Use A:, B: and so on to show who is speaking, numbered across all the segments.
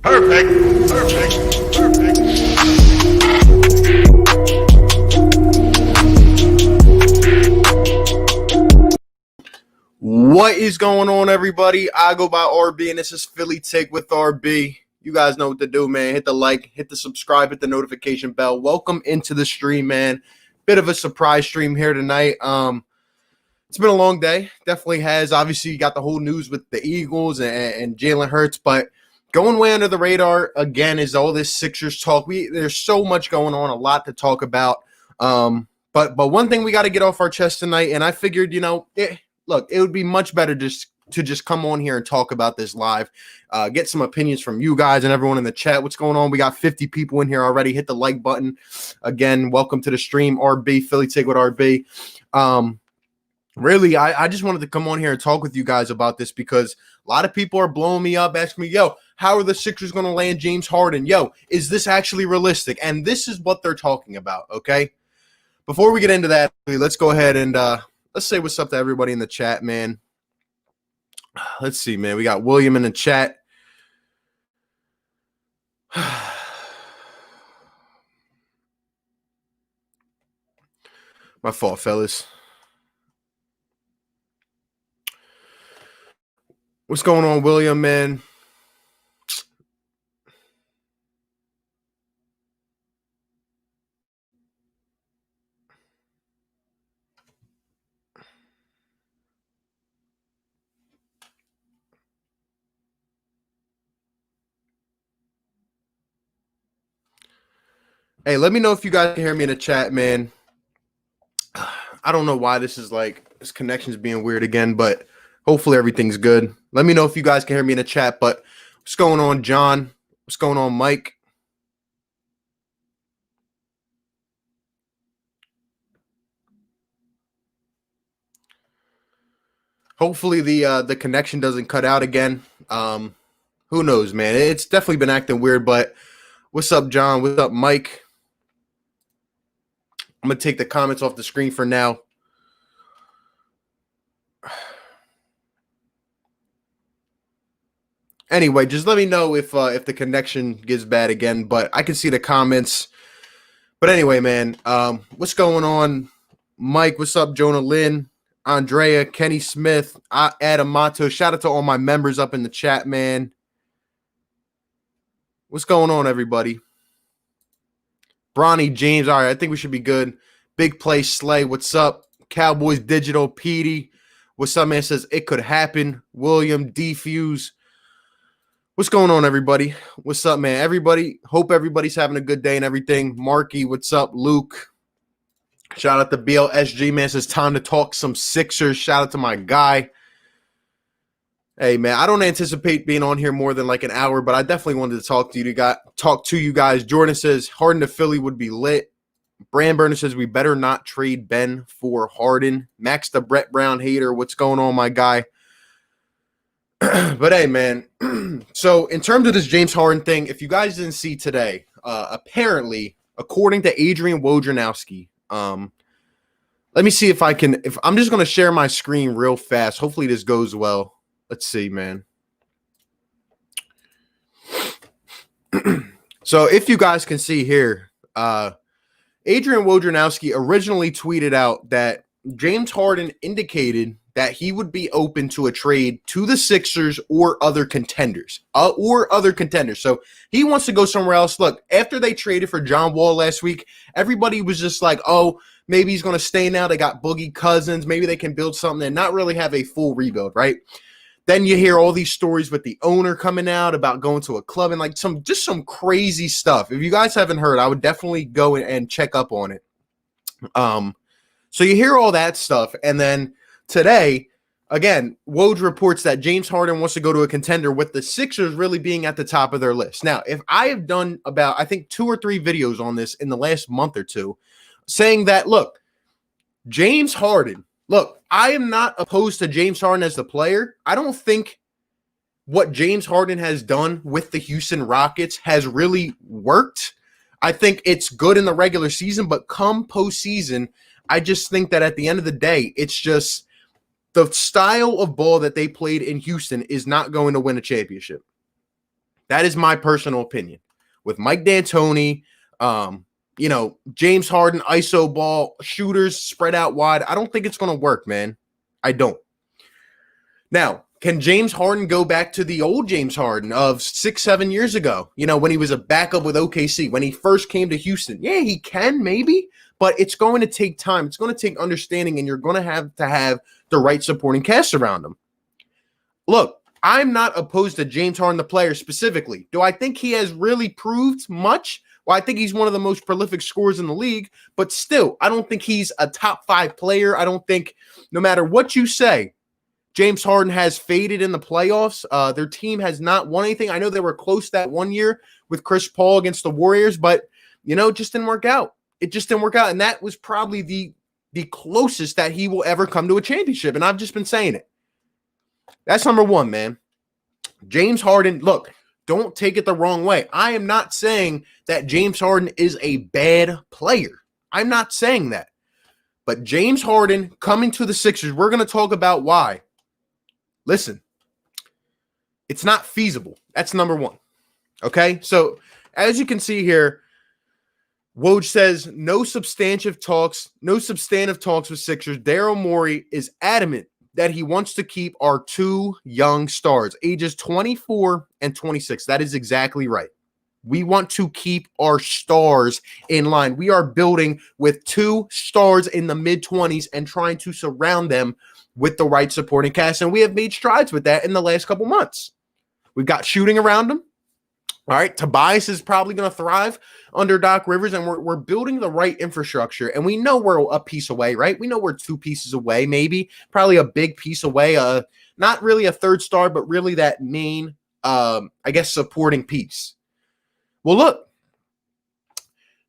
A: Perfect. Perfect. Perfect. What is going on, everybody? I go by RB, and this is Philly Take with RB. You guys know what to do, man. Hit the like, hit the subscribe, hit the notification bell. Welcome into the stream, man. Bit of a surprise stream here tonight. It's been a long day. Definitely has. Obviously, you got the whole news with the Eagles and Jalen Hurts, but going way under the radar again is all this Sixers talk. There's so much going on, a lot to talk about. But one thing we got to get off our chest tonight, and I figured, look, it would be much better to just come on here and talk about this live, get some opinions from you guys and everyone in the chat. What's going on? We got 50 people in here already. Hit the like button. Again, welcome to the stream, RB, Philly Take with RB. Really, I just wanted to come on here and talk with you guys about this because a lot of people are blowing me up, asking me, yo, how are the Sixers going to land James Harden? Yo, is this actually realistic? And this is what they're talking about, okay? Before we get into that, let's go ahead and let's say what's up to everybody in the chat, man. Let's see, man. We got William in the chat. My fault, fellas. What's going on, William, man? Hey, let me know if you guys can hear me in the chat, man. I don't know why this connection's being weird again, but hopefully everything's good. Let me know if you guys can hear me in the chat. But what's going on, John? What's going on, Mike? Hopefully the connection doesn't cut out again. Who knows, man? It's definitely been acting weird, but what's up, John? What's up, Mike? I'm going to take the comments off the screen for now. Anyway, just let me know if the connection gets bad again, but I can see the comments. But anyway, man, what's going on? Mike, what's up? Jonah Lynn, Andrea, Kenny Smith, Adam Mato. Shout out to all my members up in the chat, man. What's going on, everybody? Bronny James, all right, I think we should be good. Big Play Slay, what's up? Cowboys Digital, Petey. What's up, man? Says it could happen. William, Defuse. What's going on, everybody? What's up, man? Everybody, hope everybody's having a good day and everything. Marky, what's up? Luke. Shout out to BLSG, man. Says time to talk some Sixers. Shout out to my guy. Hey, man, I don't anticipate being on here more than like an hour, but I definitely wanted to talk to you guys. Jordan says Harden to Philly would be lit. Brand Burner says we better not trade Ben for Harden. Max the Brett Brown hater. What's going on, my guy? But hey, man. So in terms of this James Harden thing, if you guys didn't see today, apparently, according to Adrian Wojnarowski, let me see if I'm just going to share my screen real fast. Hopefully this goes well. Let's see, man. So if you guys can see here, Adrian Wojnarowski originally tweeted out that James Harden indicated that he would be open to a trade to the Sixers or other contenders. So he wants to go somewhere else. Look, after they traded for John Wall last week, everybody was just like, oh, maybe he's going to stay now. They got Boogie Cousins. Maybe they can build something and not really have a full rebuild, right? Then you hear all these stories with the owner coming out about going to a club and like some crazy stuff. If you guys haven't heard, I would definitely go and check up on it. So you hear all that stuff, and then today, again, Woj reports that James Harden wants to go to a contender with the Sixers really being at the top of their list. Now, if I have done about, I think, 2 or 3 videos on this in the last month or two, saying that, look, James Harden, look, I am not opposed to James Harden as the player. I don't think what James Harden has done with the Houston Rockets has really worked. I think it's good in the regular season, but come postseason, I just think that at the end of the day, it's just the style of ball that they played in Houston is not going to win a championship. That is my personal opinion. With Mike D'Antoni, James Harden, ISO ball, shooters spread out wide, I don't think it's going to work, man. I don't. Now, can James Harden go back to the old James Harden of 6-7 years ago? When he was a backup with OKC, when he first came to Houston? Yeah, he can maybe, but it's going to take time. It's going to take understanding, and you're going to have the right supporting cast around him. Look, I'm not opposed to James Harden, the player, specifically. Do I think he has really proved much? Well, I think he's one of the most prolific scorers in the league, but still, I don't think he's a top 5 player. I don't think, no matter what you say, James Harden has faded in the playoffs. Their team has not won anything. I know they were close that one year with Chris Paul against the Warriors, but, it just didn't work out. It just didn't work out, and that was probably the closest that he will ever come to a championship, and I've just been saying it. That's number one, man. James Harden, look, don't take it the wrong way. I am not saying that James Harden is a bad player. I'm not saying that. But James Harden coming to the Sixers, we're going to talk about why. Listen, it's not feasible. That's number one. Okay? So, as you can see here, Woj says no substantive talks with Sixers. Daryl Morey is adamant that he wants to keep our 2 young stars, ages 24 and 26. That is exactly right. We want to keep our stars in line. We are building with 2 stars in the mid-20s and trying to surround them with the right supporting cast, and we have made strides with that in the last couple months. We've got shooting around them. All right, Tobias is probably going to thrive under Doc Rivers, and we're building the right infrastructure, and we know we're a piece away, right? We know we're 2 pieces away, maybe, probably a big piece away, not really a third star, but really that main, supporting piece. Well, look,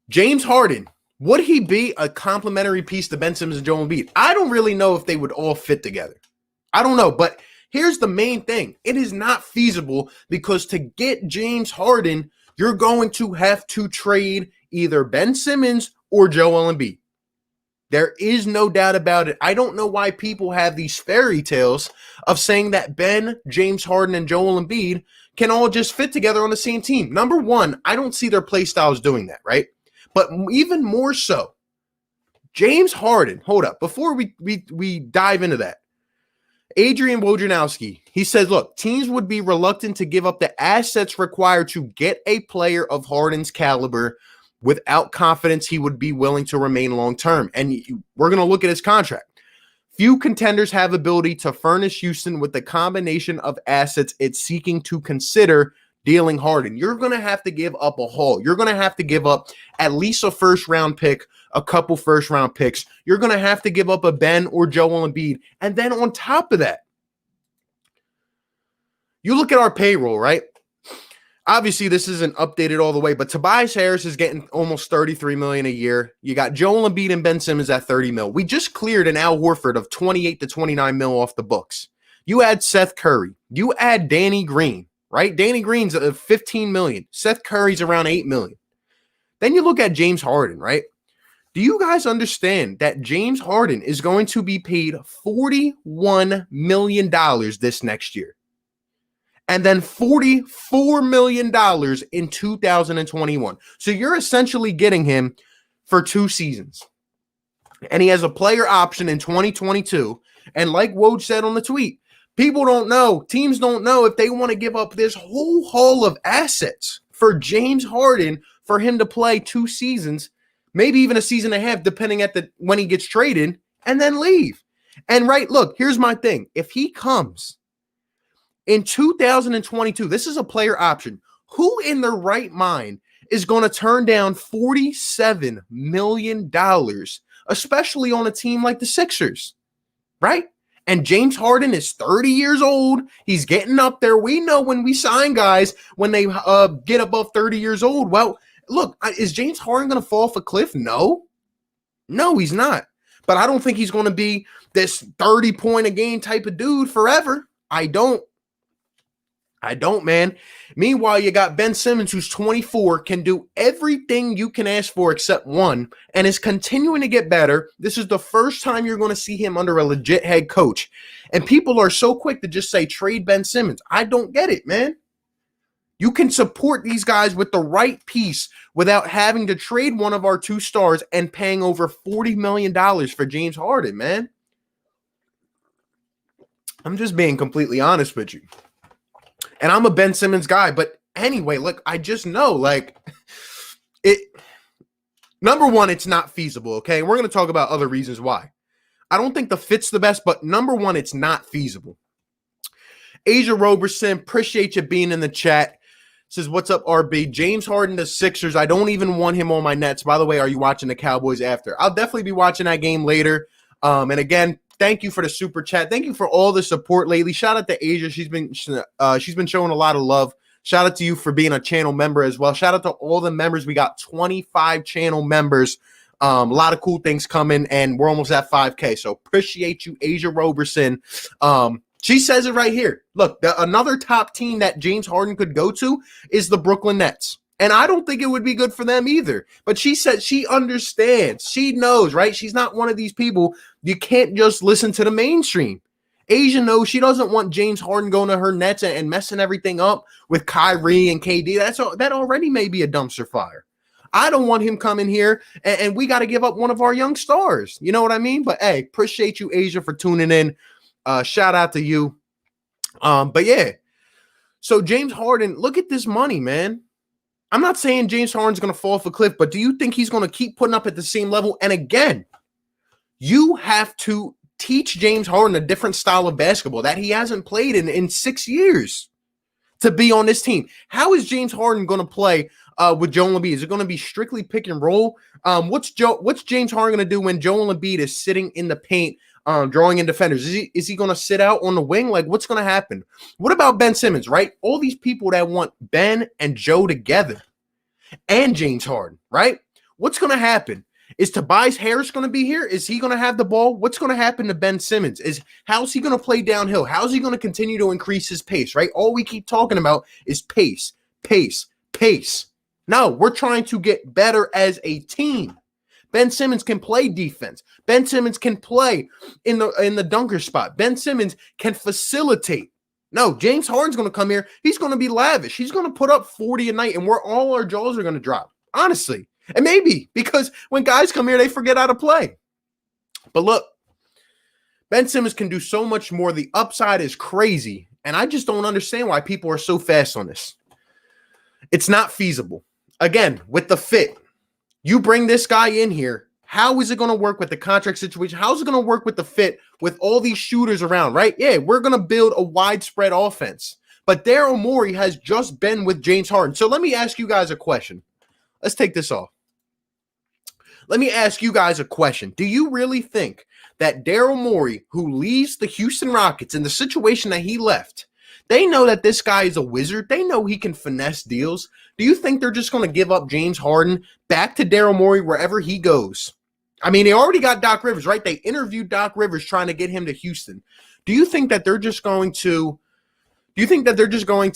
A: James Harden, would he be a complementary piece to Ben Simmons and Joel Embiid? I don't really know if they would all fit together. I don't know, but here's the main thing. It is not feasible because to get James Harden, you're going to have to trade either Ben Simmons or Joel Embiid. There is no doubt about it. I don't know why people have these fairy tales of saying that Ben, James Harden, and Joel Embiid can all just fit together on the same team. Number one, I don't see their play styles doing that, right? But even more so, James Harden, hold up, before we dive into that, Adrian Wojnarowski, he says, look, teams would be reluctant to give up the assets required to get a player of Harden's caliber without confidence he would be willing to remain long-term. And we're going to look at his contract. Few contenders have ability to furnish Houston with the combination of assets it's seeking to consider dealing Harden. You're going to have to give up a haul. You're going to have to give up at least a first-round pick, a couple first-round picks. You're going to have to give up a Ben or Joel Embiid. And then on top of that, you look at our payroll, right? Obviously, this isn't updated all the way, but Tobias Harris is getting almost $33 million a year. You got Joel Embiid and Ben Simmons at $30 million. We just cleared an Al Horford of $28 to $29 million off the books. You add Seth Curry. You add Danny Green, right? Danny Green's at $15 million. Seth Curry's around $8 million. Then you look at James Harden, right? Do you guys understand that James Harden is going to be paid $41 million this next year? And then $44 million in 2021. So you're essentially getting him for 2 seasons. And he has a player option in 2022. And like Woj said on the tweet, people don't know, teams don't know if they want to give up this whole haul of assets for James Harden for him to play 2 seasons, maybe even a season and a half, depending at when he gets traded, and then leave. And right, look, here's my thing. If he comes in 2022, this is a player option. Who in their right mind is going to turn down $47 million, especially on a team like the Sixers, right? And James Harden is 30 years old. He's getting up there. We know when we sign guys, when they get above 30 years old, well, look, is James Harden going to fall off a cliff? No, he's not. But I don't think he's going to be this 30-point-a-game type of dude forever. I don't, man. Meanwhile, you got Ben Simmons, who's 24, can do everything you can ask for except one, and is continuing to get better. This is the first time you're going to see him under a legit head coach. And people are so quick to just say, trade Ben Simmons. I don't get it, man. You can support these guys with the right piece without having to trade one of our 2 stars and paying over $40 million for James Harden, man. I'm just being completely honest with you. And I'm a Ben Simmons guy, but anyway, look, I just know, like, it. Number one, it's not feasible, okay? We're going to talk about other reasons why. I don't think the fit's the best, but number one, it's not feasible. Asia Roberson, appreciate you being in the chat. Says, what's up, RB? James Harden, the Sixers. I don't even want him on my Nets. By the way, are you watching the Cowboys after? I'll definitely be watching that game later. And again, thank you for the super chat. Thank you for all the support lately. Shout out to Asia. She's been showing a lot of love. Shout out to you for being a channel member as well. Shout out to all the members. We got 25 channel members. A lot of cool things coming, and we're almost at 5K. So appreciate you, Asia Roberson. She says it right here. Look, another top team that James Harden could go to is the Brooklyn Nets. And I don't think it would be good for them either. But she said she understands. She knows, right? She's not one of these people. You can't just listen to the mainstream. Asia knows she doesn't want James Harden going to her Nets and messing everything up with Kyrie and KD. That already may be a dumpster fire. I don't want him coming here, and we got to give up one of our young stars. You know what I mean? But, hey, appreciate you, Asia, for tuning in. Shout out to you. But yeah, so James Harden, look at this money, man. I'm not saying James Harden's going to fall off a cliff, but do you think he's going to keep putting up at the same level? And again, you have to teach James Harden a different style of basketball that he hasn't played in 6 years to be on this team. How is James Harden going to play with Joel Embiid? Is it going to be strictly pick and roll? What's James Harden going to do when Joel Embiid is sitting in the paint, drawing in defenders? Is he going to sit out on the wing? Like, what's going to happen? What about Ben Simmons, right? All these people that want Ben and Joe together and James Harden, right? What's going to happen? Is Tobias Harris going to be here? Is he going to have the ball? What's going to happen to Ben Simmons? How's he going to play downhill? How's he going to continue to increase his pace, right? All we keep talking about is pace, pace, pace. No, we're trying to get better as a team. Ben Simmons can play defense. Ben Simmons can play in the dunker spot. Ben Simmons can facilitate. No, James Harden's going to come here. He's going to be lavish. He's going to put up 40 a night, and all our jaws are going to drop, honestly. And maybe because when guys come here, they forget how to play. But look, Ben Simmons can do so much more. The upside is crazy, and I just don't understand why people are so fast on this. It's not feasible. Again, with the fit, you bring this guy in here. How is it going to work with the contract situation? How is it going to work with the fit with all these shooters around, right? Yeah, we're going to build a widespread offense. But Daryl Morey has just been with James Harden. So let me ask you guys a question. Let's take this off. Let me ask you guys a question. Do you really think that Daryl Morey, who leaves the Houston Rockets in the situation that he left, they know that this guy is a wizard? They know he can finesse deals. Do you think they're just going to give up James Harden back to Daryl Morey wherever he goes? I mean, they already got Doc Rivers, right? They interviewed Doc Rivers trying to get him to Houston. Do you think that they're just going to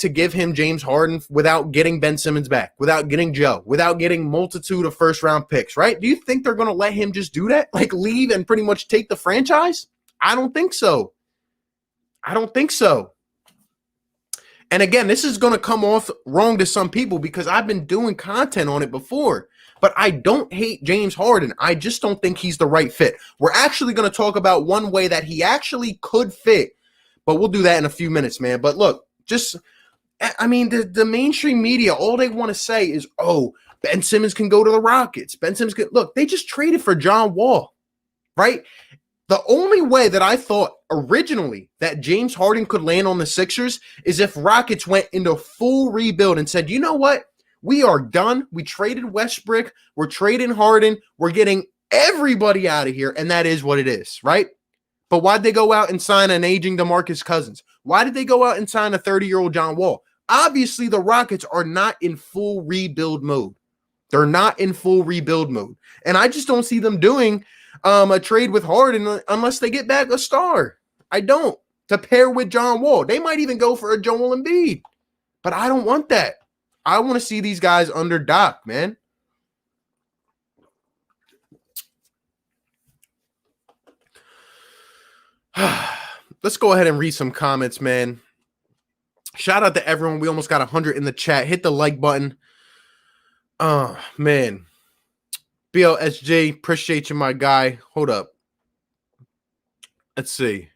A: give him James Harden without getting Ben Simmons back, without getting Joe, without getting multitude of first-round picks, right? Do you think they're going to let him just do that? Like, leave and pretty much take the franchise? I don't think so. I don't think so. And again, this is going to come off wrong to some people because I've been doing content on it before. But I don't hate James Harden. I just don't think he's the right fit. We're actually going to talk about one way that he actually could fit. But we'll do that in a few minutes, man. But look, the mainstream media, all they want to say is, oh, Ben Simmons can go to the Rockets. Ben Simmons can, look, they just traded for John Wall, right? The only way that I thought originally that James Harden could land on the Sixers is if Rockets went into full rebuild and said, you know what? We are done. We traded Westbrook. We're trading Harden. We're getting everybody out of here. And that is what it is, right? But why'd they go out and sign an aging DeMarcus Cousins? Why did they go out and sign a 30-year-old John Wall? Obviously, the Rockets are not in full rebuild mode. They're not in full rebuild mode. And I just don't see them doing a trade with Harden unless they get back a star. I don't. To pair with John Wall. They might even go for a Joel Embiid. But I don't want that. I want to see these guys under Doc, man. Let's go ahead and read some comments, man. Shout out to everyone. We almost got 100 in the chat. Hit the like button. Oh, man. BLSJ, appreciate you, my guy. Hold up. Let's see.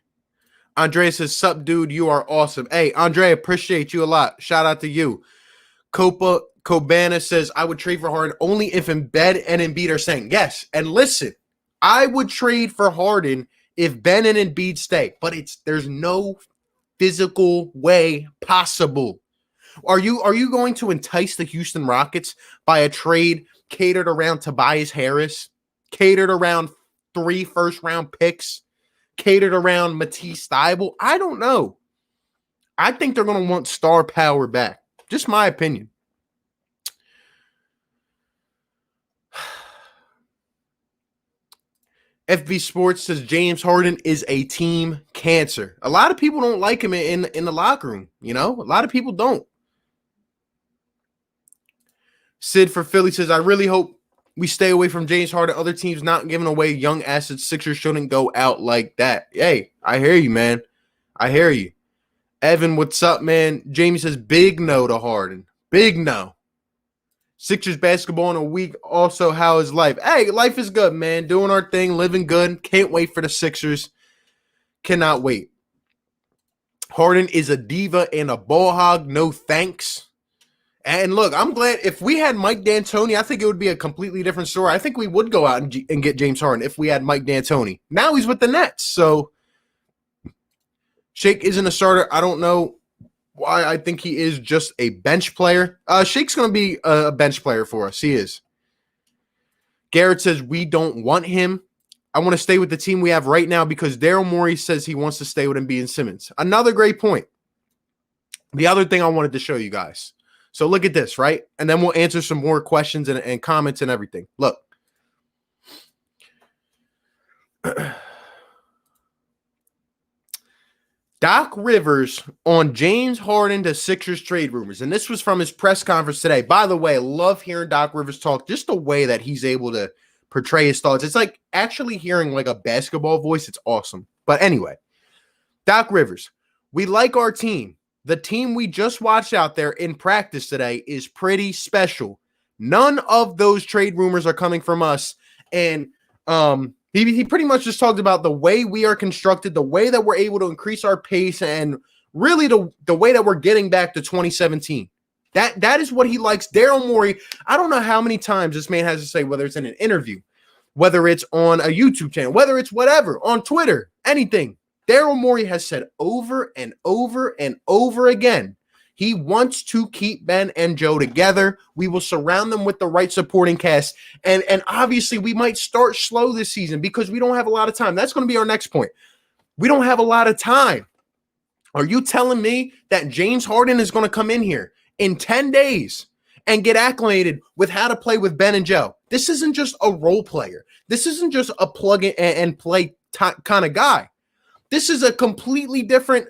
A: Andrea says, sup, dude, you are awesome. Hey, Andrea, appreciate you a lot. Shout out to you. Copa Cobana says, I would trade for Harden only if Embiid and Embiid are saying yes. And listen, I would trade for Harden if Ben and Embiid stay, but there's no physical way possible. Are you going to entice the Houston Rockets by a trade catered around Tobias Harris, catered around 3 first-round picks, catered around Matisse Thybulle? I don't know. I think they're going to want star power back. Just my opinion. FB Sports says James Harden is a team cancer. A lot of people don't like him in the locker room. You know, a lot of people don't. Sid for Philly says, I really hope we stay away from James Harden. Other teams not giving away young assets. Sixers shouldn't go out like that. Hey, I hear you, man. I hear you. Evan, what's up, man? Jamie says, big no to Harden. Big no. Sixers basketball in a week. Also, how is life? Hey, life is good, man. Doing our thing, living good. Can't wait for the Sixers. Cannot wait. Harden is a diva and a ball hog. No thanks. And look, I'm glad if we had Mike D'Antoni, I think it would be a completely different story. I think we would go out and get James Harden if we had Mike D'Antoni. Now he's with the Nets. So Shake isn't a starter. I don't know why. I think he is just a bench player. Shake's going to be a bench player for us. He is. Garrett says, we don't want him. I want to stay with the team we have right now because Daryl Morey says he wants to stay with Embiid and Simmons. Another great point. The other thing I wanted to show you guys. So look at this, right? And then we'll answer some more questions and comments and everything. Look. Doc Rivers on James Harden to Sixers trade rumors. And this was from his press conference today. By the way, I love hearing Doc Rivers talk. Just the way that he's able to portray his thoughts. It's like actually hearing like a basketball voice. It's awesome. But anyway, Doc Rivers, we like our team. The team we just watched out there in practice today is pretty special. None of those trade rumors are coming from us. And he pretty much just talked about the way we are constructed, the way that we're able to increase our pace, and really the way that we're getting back to 2017. That is what he likes. Daryl Morey, I don't know how many times this man has to say, whether it's in an interview, whether it's on a YouTube channel, whether it's whatever, on Twitter, anything. Daryl Morey has said over and over and over again, he wants to keep Ben and Joe together. We will surround them with the right supporting cast. And obviously, we might start slow this season because we don't have a lot of time. That's going to be our next point. We don't have a lot of time. Are you telling me that James Harden is going to come in here in 10 days and get acclimated with how to play with Ben and Joe? This isn't just a role player. This isn't just a plug and play kind of guy. This is a completely different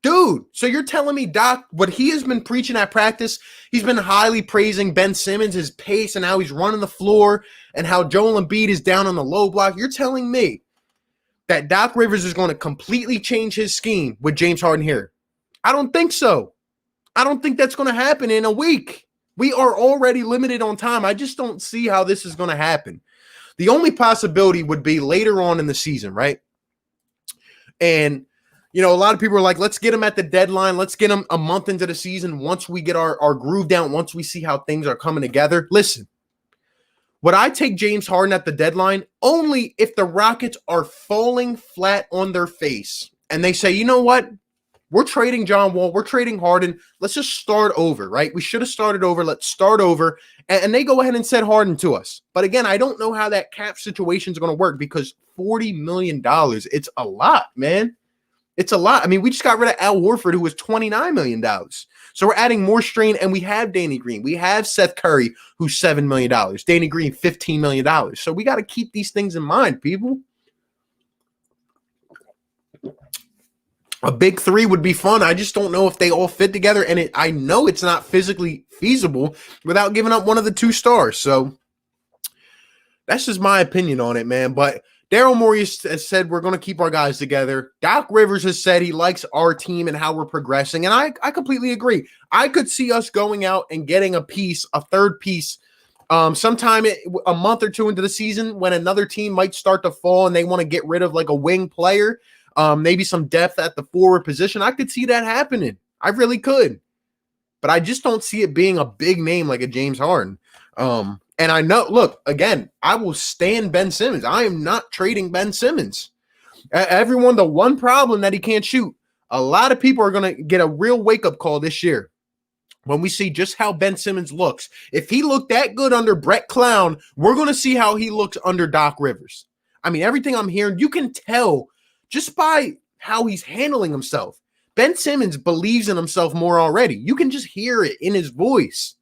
A: dude. So you're telling me, Doc, what he has been preaching at practice, he's been highly praising Ben Simmons, his pace, and how he's running the floor, and how Joel Embiid is down on the low block. You're telling me that Doc Rivers is going to completely change his scheme with James Harden here? I don't think so. I don't think that's going to happen in a week. We are already limited on time. I just don't see how this is going to happen. The only possibility would be later on in the season, right? And, you know, a lot of people are like, let's get him at the deadline. Let's get him a month into the season once we get our groove down, once we see how things are coming together. Listen, would I take James Harden at the deadline? Only if the Rockets are falling flat on their face and they say, you know what? We're trading John Wall. We're trading Harden. Let's just start over, right? We should have started over. Let's start over. And they go ahead and send Harden to us. But again, I don't know how that cap situation is going to work because $40 million, it's a lot, man. It's a lot. I mean, we just got rid of Al Horford, who was $29 million. So we're adding more strain, and we have Danny Green. We have Seth Curry, who's $7 million. Danny Green, $15 million. So we got to keep these things in mind, people. A big three would be fun. I just don't know if they all fit together, and I know it's not physically feasible without giving up one of the two stars. So that's just my opinion on it, man. But Daryl Morey has said we're going to keep our guys together. Doc Rivers has said he likes our team and how we're progressing, and I completely agree. I could see us going out and getting a third piece, sometime a month or two into the season when another team might start to fall and they want to get rid of like a wing player, maybe some depth at the forward position. I could see that happening. I really could. But I just don't see it being a big name like a James Harden. And I know, look, again, I will stand Ben Simmons. I am not trading Ben Simmons. Everyone, the one problem that he can't shoot. A lot of people are going to get a real wake-up call this year when we see just how Ben Simmons looks. If he looked that good under Brett Clown, we're going to see how he looks under Doc Rivers. I mean, everything I'm hearing, you can tell just by how he's handling himself. Ben Simmons believes in himself more already. You can just hear it in his voice.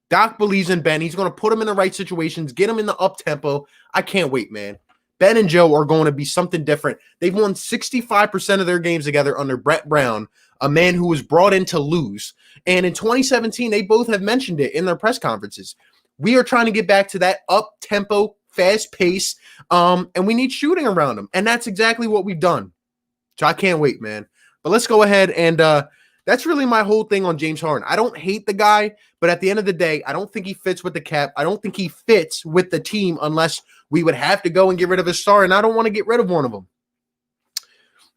A: Doc believes in Ben. He's going to put him in the right situations, get him in the up-tempo. I can't wait, man. Ben and Joe are going to be something different. They've won 65% of their games together under Brett Brown, a man who was brought in to lose. And in 2017, they both have mentioned it in their press conferences. We are trying to get back to that up-tempo, fast pace, and we need shooting around them. And that's exactly what we've done. So I can't wait, man. But let's go ahead and that's really my whole thing on James Harden. I don't hate the guy, but at the end of the day, I don't think he fits with the cap. I don't think he fits with the team unless we would have to go and get rid of a star, and I don't want to get rid of one of them.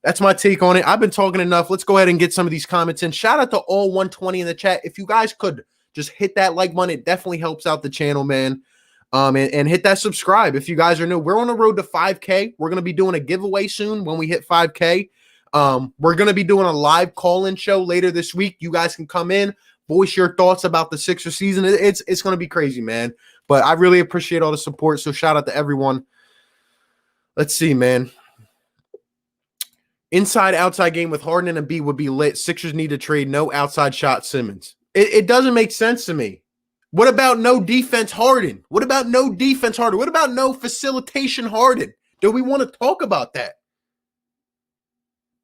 A: That's my take on it. I've been talking enough. Let's go ahead and get some of these comments in. Shout out to all 120 in the chat. If you guys could just hit that like button, it definitely helps out the channel, man. And hit that subscribe if you guys are new. We're on the road to 5K. We're going to be doing a giveaway soon when we hit 5K. We're going to be doing a live call-in show later this week. You guys can come in, voice your thoughts about the Sixers season. It's going to be crazy, man. But I really appreciate all the support, so shout out to everyone. Let's see, man. Inside-outside game with Harden and Embiid would be lit. Sixers need to trade no outside shot Simmons. It doesn't make sense to me. What about no defense Harden? What about no defense Harden? What about no facilitation Harden? Do we want to talk about that?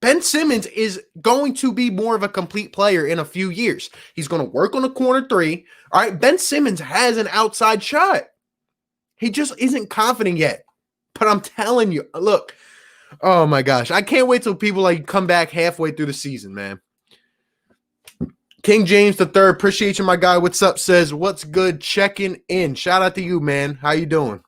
A: Ben Simmons is going to be more of a complete player in a few years. He's going to work on the corner three. All right, Ben Simmons has an outside shot. He just isn't confident yet. But I'm telling you, look, oh my gosh, I can't wait till people like come back halfway through the season, man. King James III, appreciate you, my guy. What's up? Says, what's good? Checking in. Shout out to you, man. How you doing?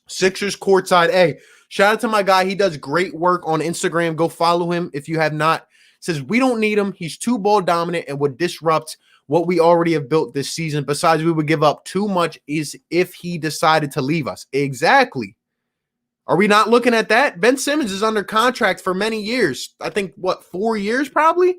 A: Sixers courtside. Hey, shout out to my guy. He does great work on Instagram. Go follow him if you have not. Says, we don't need him. He's too ball dominant and would disrupt what we already have built this season. Besides, we would give up too much is if he decided to leave us. Exactly. Are we not looking at that? Ben Simmons is under contract for many years. I think, 4 years probably?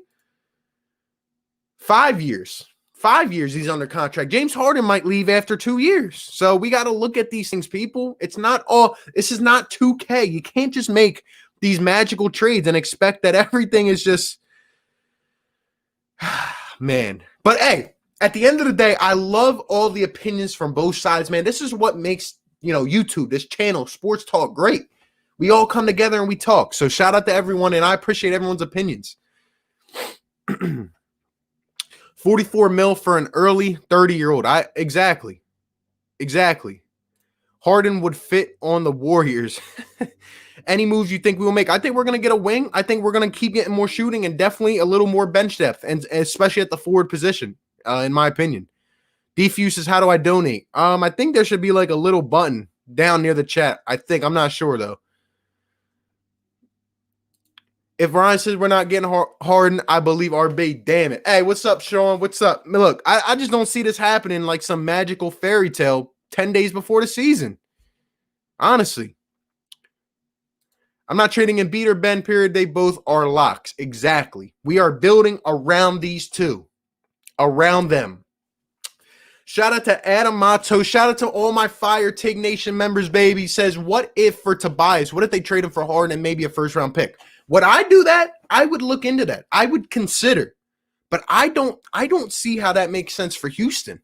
A: 5 years. 5 years he's under contract. James Harden might leave after 2 years. So we got to look at these things, people. It's not all, this is not 2K. You can't just make these magical trades and expect that everything is just, man. But hey, at the end of the day, I love all the opinions from both sides, man. This is what makes, YouTube, this channel, Sports Talk, great. We all come together and we talk. So shout out to everyone, and I appreciate everyone's opinions. 44 mil for an early 30-year-old. Exactly. Harden would fit on the Warriors. Any moves you think we will make? I think we're going to get a wing. I think we're going to keep getting more shooting and definitely a little more bench depth, and especially at the forward position, in my opinion. Defuse says, how do I donate? I think there should be like a little button down near the chat. I think. I'm not sure, though. If Ryan says we're not getting Harden, I believe RB. Damn it. Hey, what's up, Sean? What's up? Look, I just don't see this happening like some magical fairy tale 10 days before the season. Honestly. I'm not trading Embiid or Ben, period. They both are locks. Exactly. We are building around these two. Around them. Shout out to Adam Mato. Shout out to all my Fire Tig Nation members, baby. Says, what if for Tobias? What if they trade him for Harden and maybe a first-round pick? Would I do that? I would look into that. I would consider. But I don't see how that makes sense for Houston.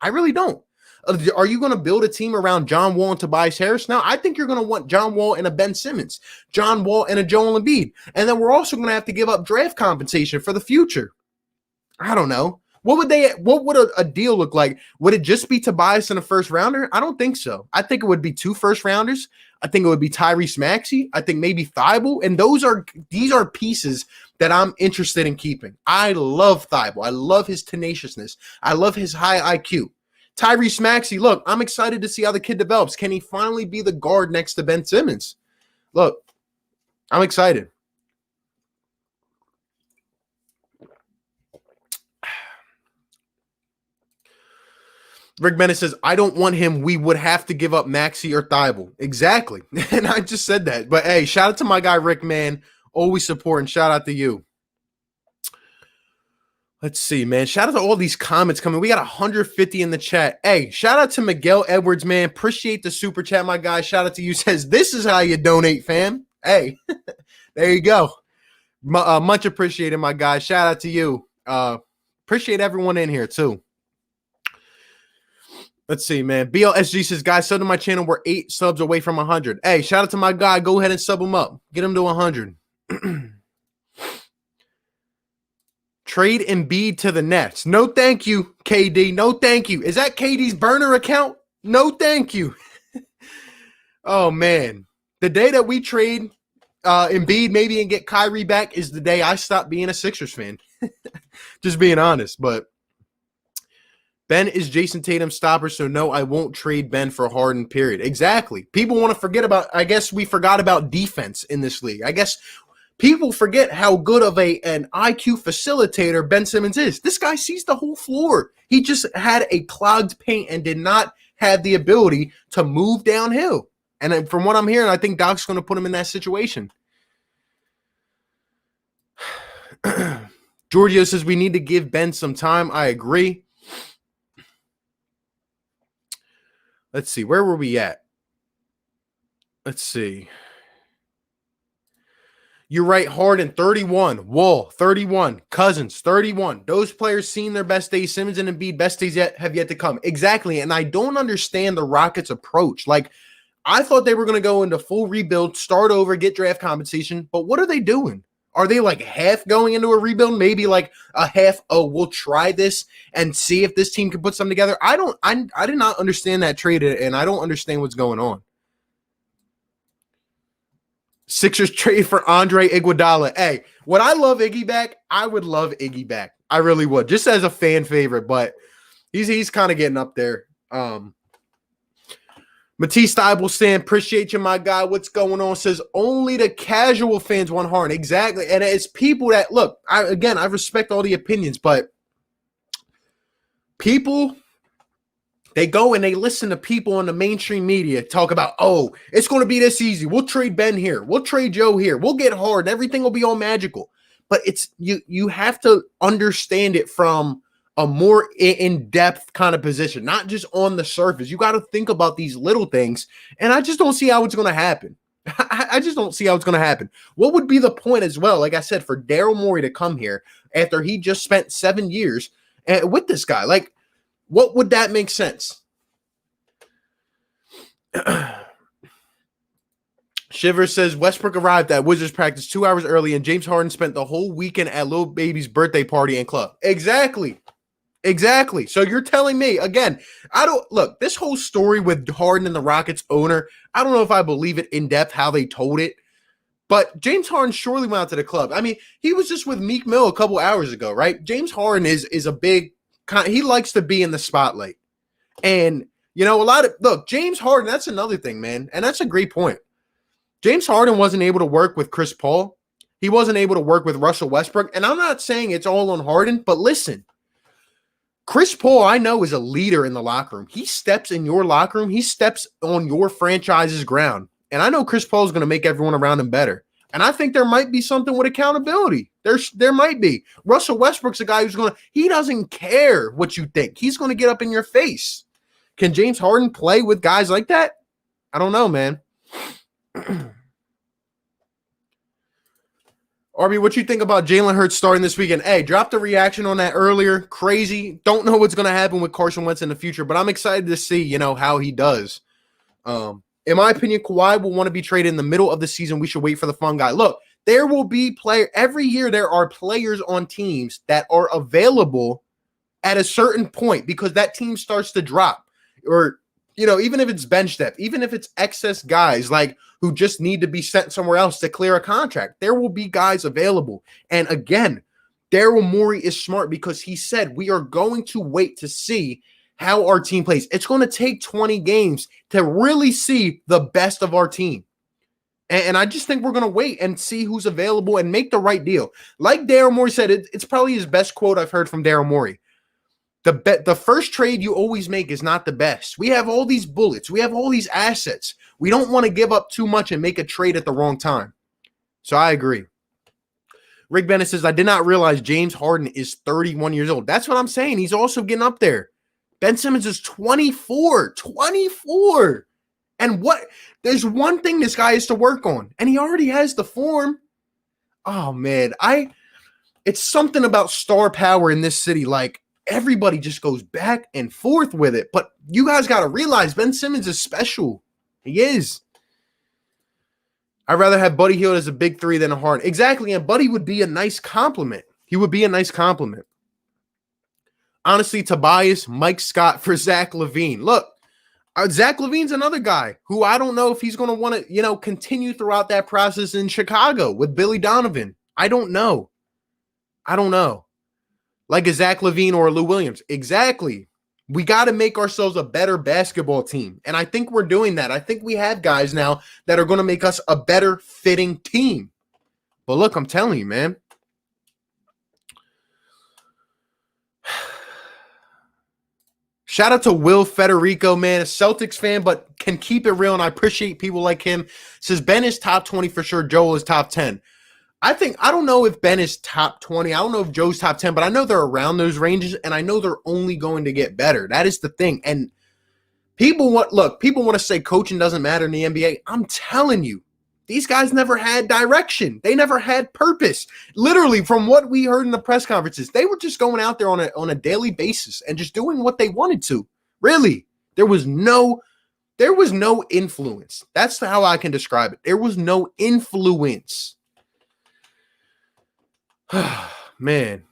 A: I really don't. Are you going to build a team around John Wall and Tobias Harris? Now, I think you're going to want John Wall and a Ben Simmons, John Wall and a Joel Embiid. And then we're also going to have to give up draft compensation for the future. I don't know. What would a deal look like? Would it just be Tobias and a first rounder? I don't think so. I think it would be 2 first rounders. I think it would be Tyrese Maxey. I think maybe Thibault. And these are pieces that I'm interested in keeping. I love Thibault. I love his tenaciousness. I love his high IQ. Tyrese Maxey, look, I'm excited to see how the kid develops. Can he finally be the guard next to Ben Simmons? Look, I'm excited. Rick Bennett says, I don't want him. We would have to give up Maxey or Thibault. Exactly. And I just said that. But, hey, shout out to my guy, Rick, man. Always supporting. Shout out to you. Let's see, man. Shout out to all these comments coming. We got 150 in the chat. Hey, shout out to Miguel Edwards, man. Appreciate the super chat, my guy. Shout out to you. Says, this is how you donate, fam. Hey, there you go. Much appreciated, my guy. Shout out to you. Appreciate everyone in here, too. Let's see, man. BLSG says, guys, sub to my channel. We're 8 subs away from 100. Hey, shout out to my guy. Go ahead and sub him up. Get him to 100. Trade Embiid to the Nets. No, thank you, KD. No, thank you. Is that KD's burner account? No, thank you. Oh, man. The day that we trade Embiid maybe and get Kyrie back is the day I stop being a Sixers fan. Just being honest, but Ben is Jason Tatum's stopper, so no, I won't trade Ben for Harden, period. Exactly. People want to forget about, I guess we forgot about defense in this league. I guess people forget how good of an IQ facilitator Ben Simmons is. This guy sees the whole floor. He just had a clogged paint and did not have the ability to move downhill. And from what I'm hearing, I think Doc's going to put him in that situation. Giorgio says we need to give Ben some time. I agree. Let's see. Where were we at? Let's see. You're right. Harden, 31. Wall, 31. Cousins, 31. Those players seen their best days. Simmons and Embiid, best days have yet to come. Exactly. And I don't understand the Rockets' approach. Like, I thought they were going to go into full rebuild, start over, get draft compensation. But what are they doing? Are they like half going into a rebuild? Maybe like a half, we'll try this and see if this team can put something together. I did not understand that trade, and I don't understand what's going on. Sixers trade for Andre Iguodala. Hey, would I love Iggy back? I would love Iggy back. I really would, just as a fan favorite, but he's kind of getting up there. Matisse Steibelstein, appreciate you, my guy. What's going on? Says only the casual fans want Harden. Exactly. And it's people that, look, I respect all the opinions, but people, they go and they listen to people on the mainstream media talk about, oh, it's going to be this easy. We'll trade Ben here. We'll trade Joe here. We'll get Harden. Everything will be all magical. But it's you have to understand it from a more in-depth kind of position, not just on the surface. You got to think about these little things, and I just don't see how it's going to happen. I just don't see how it's going to happen. What would be the point as well, like I said, for Daryl Morey to come here after he just spent 7 years with this guy? Like, what would that make sense? Shiver says Westbrook arrived at Wizards practice 2 hours early, and James Harden spent the whole weekend at Lil Baby's birthday party and club. Exactly. So you're telling me, again, look, this whole story with Harden and the Rockets owner, I don't know if I believe it in depth how they told it, but James Harden surely went out to the club. I mean, he was just with Meek Mill a couple hours ago, right? James Harden is a big, he likes to be in the spotlight. And, look, James Harden, that's another thing, man. And that's a great point. James Harden wasn't able to work with Chris Paul. He wasn't able to work with Russell Westbrook. And I'm not saying it's all on Harden, but listen, Chris Paul, I know, is a leader in the locker room. He steps in your locker room. He steps on your franchise's ground. And I know Chris Paul is going to make everyone around him better. And I think there might be something with accountability. There might be. Russell Westbrook's a guy who's he doesn't care what you think. He's going to get up in your face. Can James Harden play with guys like that? I don't know, man. Arby, what you think about Jalen Hurts starting this weekend? Hey, dropped a reaction on that earlier. Crazy. Don't know what's going to happen with Carson Wentz in the future, but I'm excited to see, how he does. In my opinion, Kawhi will want to be traded in the middle of the season. We should wait for the fun guy. Look, there will be every year there are players on teams that are available at a certain point because that team starts to drop. Or, even if it's bench depth, even if it's excess guys like who just need to be sent somewhere else to clear a contract, there will be guys available. And again, Daryl Morey is smart because he said we are going to wait to see how our team plays. It's going to take 20 games to really see the best of our team. And I just think we're going to wait and see who's available and make the right deal. Like Daryl Morey said, it's probably his best quote I've heard from Daryl Morey. The first trade you always make is not the best. We have all these bullets. We have all these assets. We don't want to give up too much and make a trade at the wrong time. So I agree. Rick Bennett says, I did not realize James Harden is 31 years old. That's what I'm saying. He's also getting up there. Ben Simmons is 24. 24. And there's one thing this guy has to work on, and he already has the form. Oh, man. It's something about star power in this city. Like, everybody just goes back and forth with it. But you guys got to realize Ben Simmons is special. He is. I'd rather have Buddy Hield as a big three than a Harden. Exactly, and Buddy would be a nice compliment. He would be a nice compliment. Honestly, Tobias, Mike Scott for Zach LaVine. Look, Zach LaVine's another guy who I don't know if he's going to want to, continue throughout that process in Chicago with Billy Donovan. I don't know. Like a Zach LaVine or a Lou Williams. Exactly. We got to make ourselves a better basketball team. And I think we're doing that. I think we have guys now that are going to make us a better fitting team. But look, I'm telling you, man. Shout out to Will Federico, man, a Celtics fan, but can keep it real, and I appreciate people like him. Says Ben is top 20 for sure. Joel is top 10. I don't know if Ben is top 20. I don't know if Joe's top 10, but I know they're around those ranges, and I know they're only going to get better. That is the thing. And people want to say coaching doesn't matter in the NBA. I'm telling you, these guys never had direction. They never had purpose. Literally, from what we heard in the press conferences, they were just going out there on a daily basis and just doing what they wanted to. Really, there was no influence. That's how I can describe it. There was no influence. Man,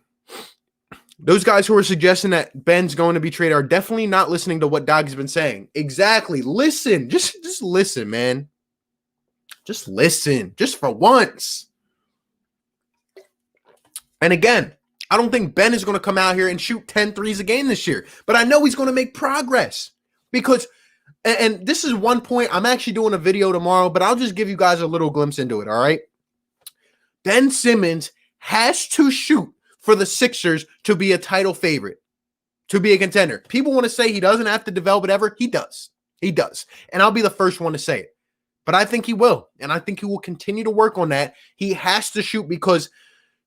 A: those guys who are suggesting that Ben's going to be traded are definitely not listening to what Dog's been saying. Exactly. Listen. Just listen, man. Just listen. Just for once. And again, I don't think Ben is going to come out here and shoot 10 threes a game this year. But I know he's going to make progress. Because, and this is one point, I'm actually doing a video tomorrow, but I'll just give you guys a little glimpse into it, all right? Ben Simmons has to shoot for the Sixers to be a title favorite, to be a contender. People want to say he doesn't have to develop it ever. He does. He does. And I'll be the first one to say it. But I think he will. And I think he will continue to work on that. He has to shoot because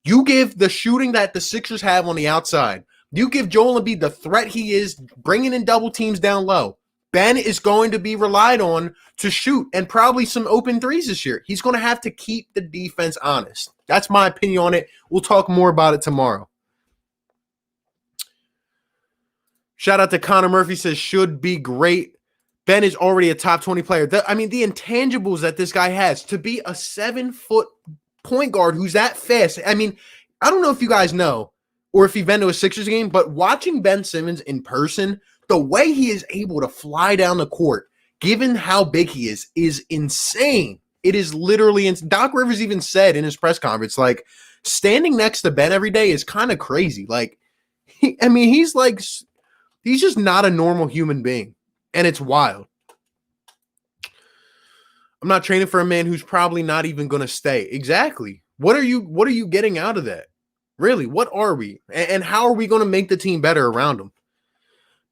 A: you give the shooting that the Sixers have on the outside. You give Joel Embiid the threat he is, bringing in double teams down low. Ben is going to be relied on to shoot and probably some open threes this year. He's going to have to keep the defense honest. That's my opinion on it. We'll talk more about it tomorrow. Shout out to Connor Murphy, says should be great. Ben is already a top 20 player. The intangibles that this guy has to be a 7-foot point guard who's that fast. I don't know if you guys know or if you've been to a Sixers game, but watching Ben Simmons in person, the way he is able to fly down the court, given how big he is insane. It is literally insane. Doc Rivers even said in his press conference, like, standing next to Ben every day is kind of crazy. Like, he's just not a normal human being. And it's wild. I'm not training for a man who's probably not even going to stay. Exactly. What are you getting out of that? Really, what are we? And how are we going to make the team better around them?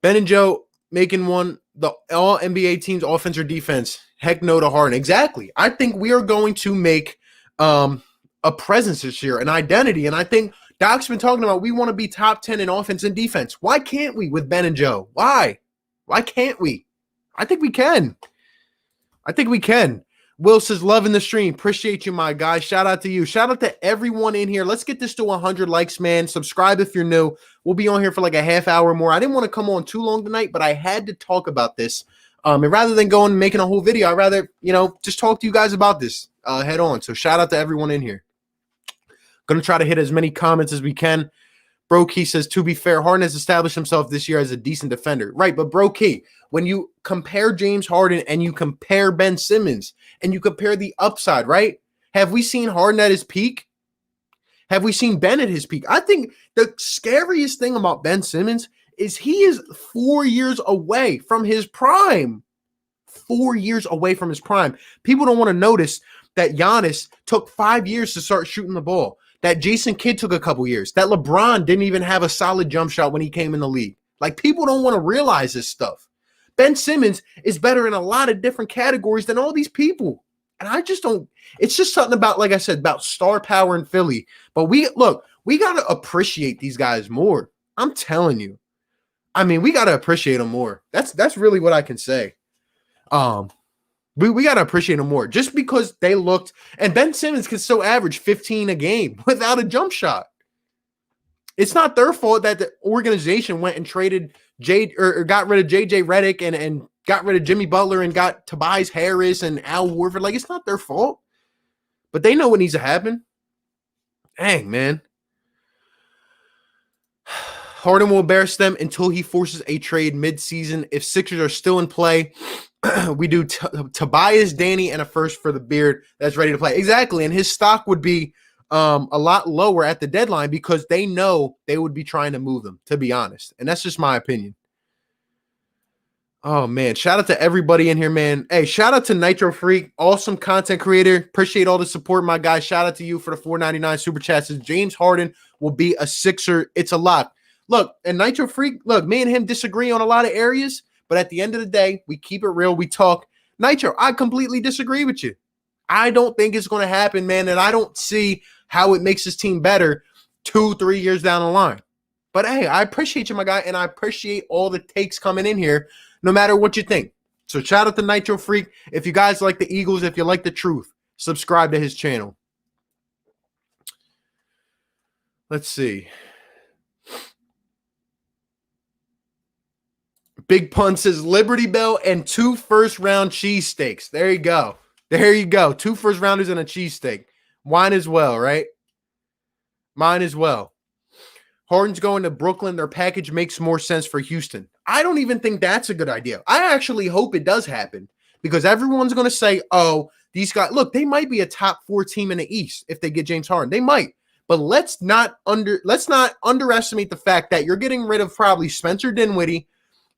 A: Ben and Joe making the all NBA team's offense or defense. Heck no to Harden. Exactly. I think we are going to make a presence this year, an identity. And I think Doc's been talking about we want to be top 10 in offense and defense. Why can't we with Ben and Joe? Why? Why can't we? I think we can. Will says, loving the stream. Appreciate you, my guy. Shout out to you. Shout out to everyone in here. Let's get this to 100 likes, man. Subscribe if you're new. We'll be on here for like a half hour more. I didn't want to come on too long tonight, but I had to talk about this. And rather than going and making a whole video, I'd rather, just talk to you guys about this head on. So shout out to everyone in here. Going to try to hit as many comments as we can. Bro Key says, to be fair, Harden has established himself this year as a decent defender. Right, but Bro Key, when you compare James Harden and you compare Ben Simmons and you compare the upside, right? Have we seen Harden at his peak? Have we seen Ben at his peak? I think the scariest thing about Ben Simmons is he is 4 years away from his prime. 4 years away from his prime. People don't want to notice that Giannis took 5 years to start shooting the ball. That Jason Kidd took a couple years. That LeBron didn't even have a solid jump shot when he came in the league. Like, people don't want to realize this stuff. Ben Simmons is better in a lot of different categories than all these people. And I just don't, it's just something about, like I said, about star power in Philly. But we got to appreciate these guys more. I'm telling you. I mean, we got to appreciate them more. That's really what I can say. We got to appreciate them more just because they looked, and Ben Simmons can still average 15 a game without a jump shot. It's not their fault that the organization went and traded or got rid of JJ Redick and got rid of Jimmy Butler and got Tobias Harris and Al Horford. Like, it's not their fault, but they know what needs to happen. Dang, man. Harden will embarrass them until he forces a trade midseason. If Sixers are still in play, we do Tobias, Danny, and a first for the beard that's ready to play. Exactly, and his stock would be a lot lower at the deadline because they know they would be trying to move them, to be honest. And that's just my opinion. Oh, man. Shout out to everybody in here, man. Hey, shout out to Nitro Freak. Awesome content creator. Appreciate all the support, my guy. Shout out to you for the $4.99 super chat. Says James Harden will be a Sixer. It's a lock. Look, and Nitro Freak, look, me and him disagree on a lot of areas, but at the end of the day, we keep it real. We talk. Nitro, I completely disagree with you. I don't think it's going to happen, man, and I don't see how it makes this team better 2-3 years down the line. But, hey, I appreciate you, my guy, and I appreciate all the takes coming in here, no matter what you think. So shout out to Nitro Freak. If you guys like the Eagles, if you like the truth, subscribe to his channel. Let's see. Big Pun says Liberty Bell and 2 first-round cheesesteaks. There you go. There you go. 2 first-rounders and a cheesesteak. Wine as well, right? Mine as well. Harden's going to Brooklyn. Their package makes more sense for Houston. I don't even think that's a good idea. I actually hope it does happen because everyone's going to say, oh, these guys, look, they might be a top 4 team in the East if they get James Harden. They might. But let's not underestimate the fact that you're getting rid of probably Spencer Dinwiddie,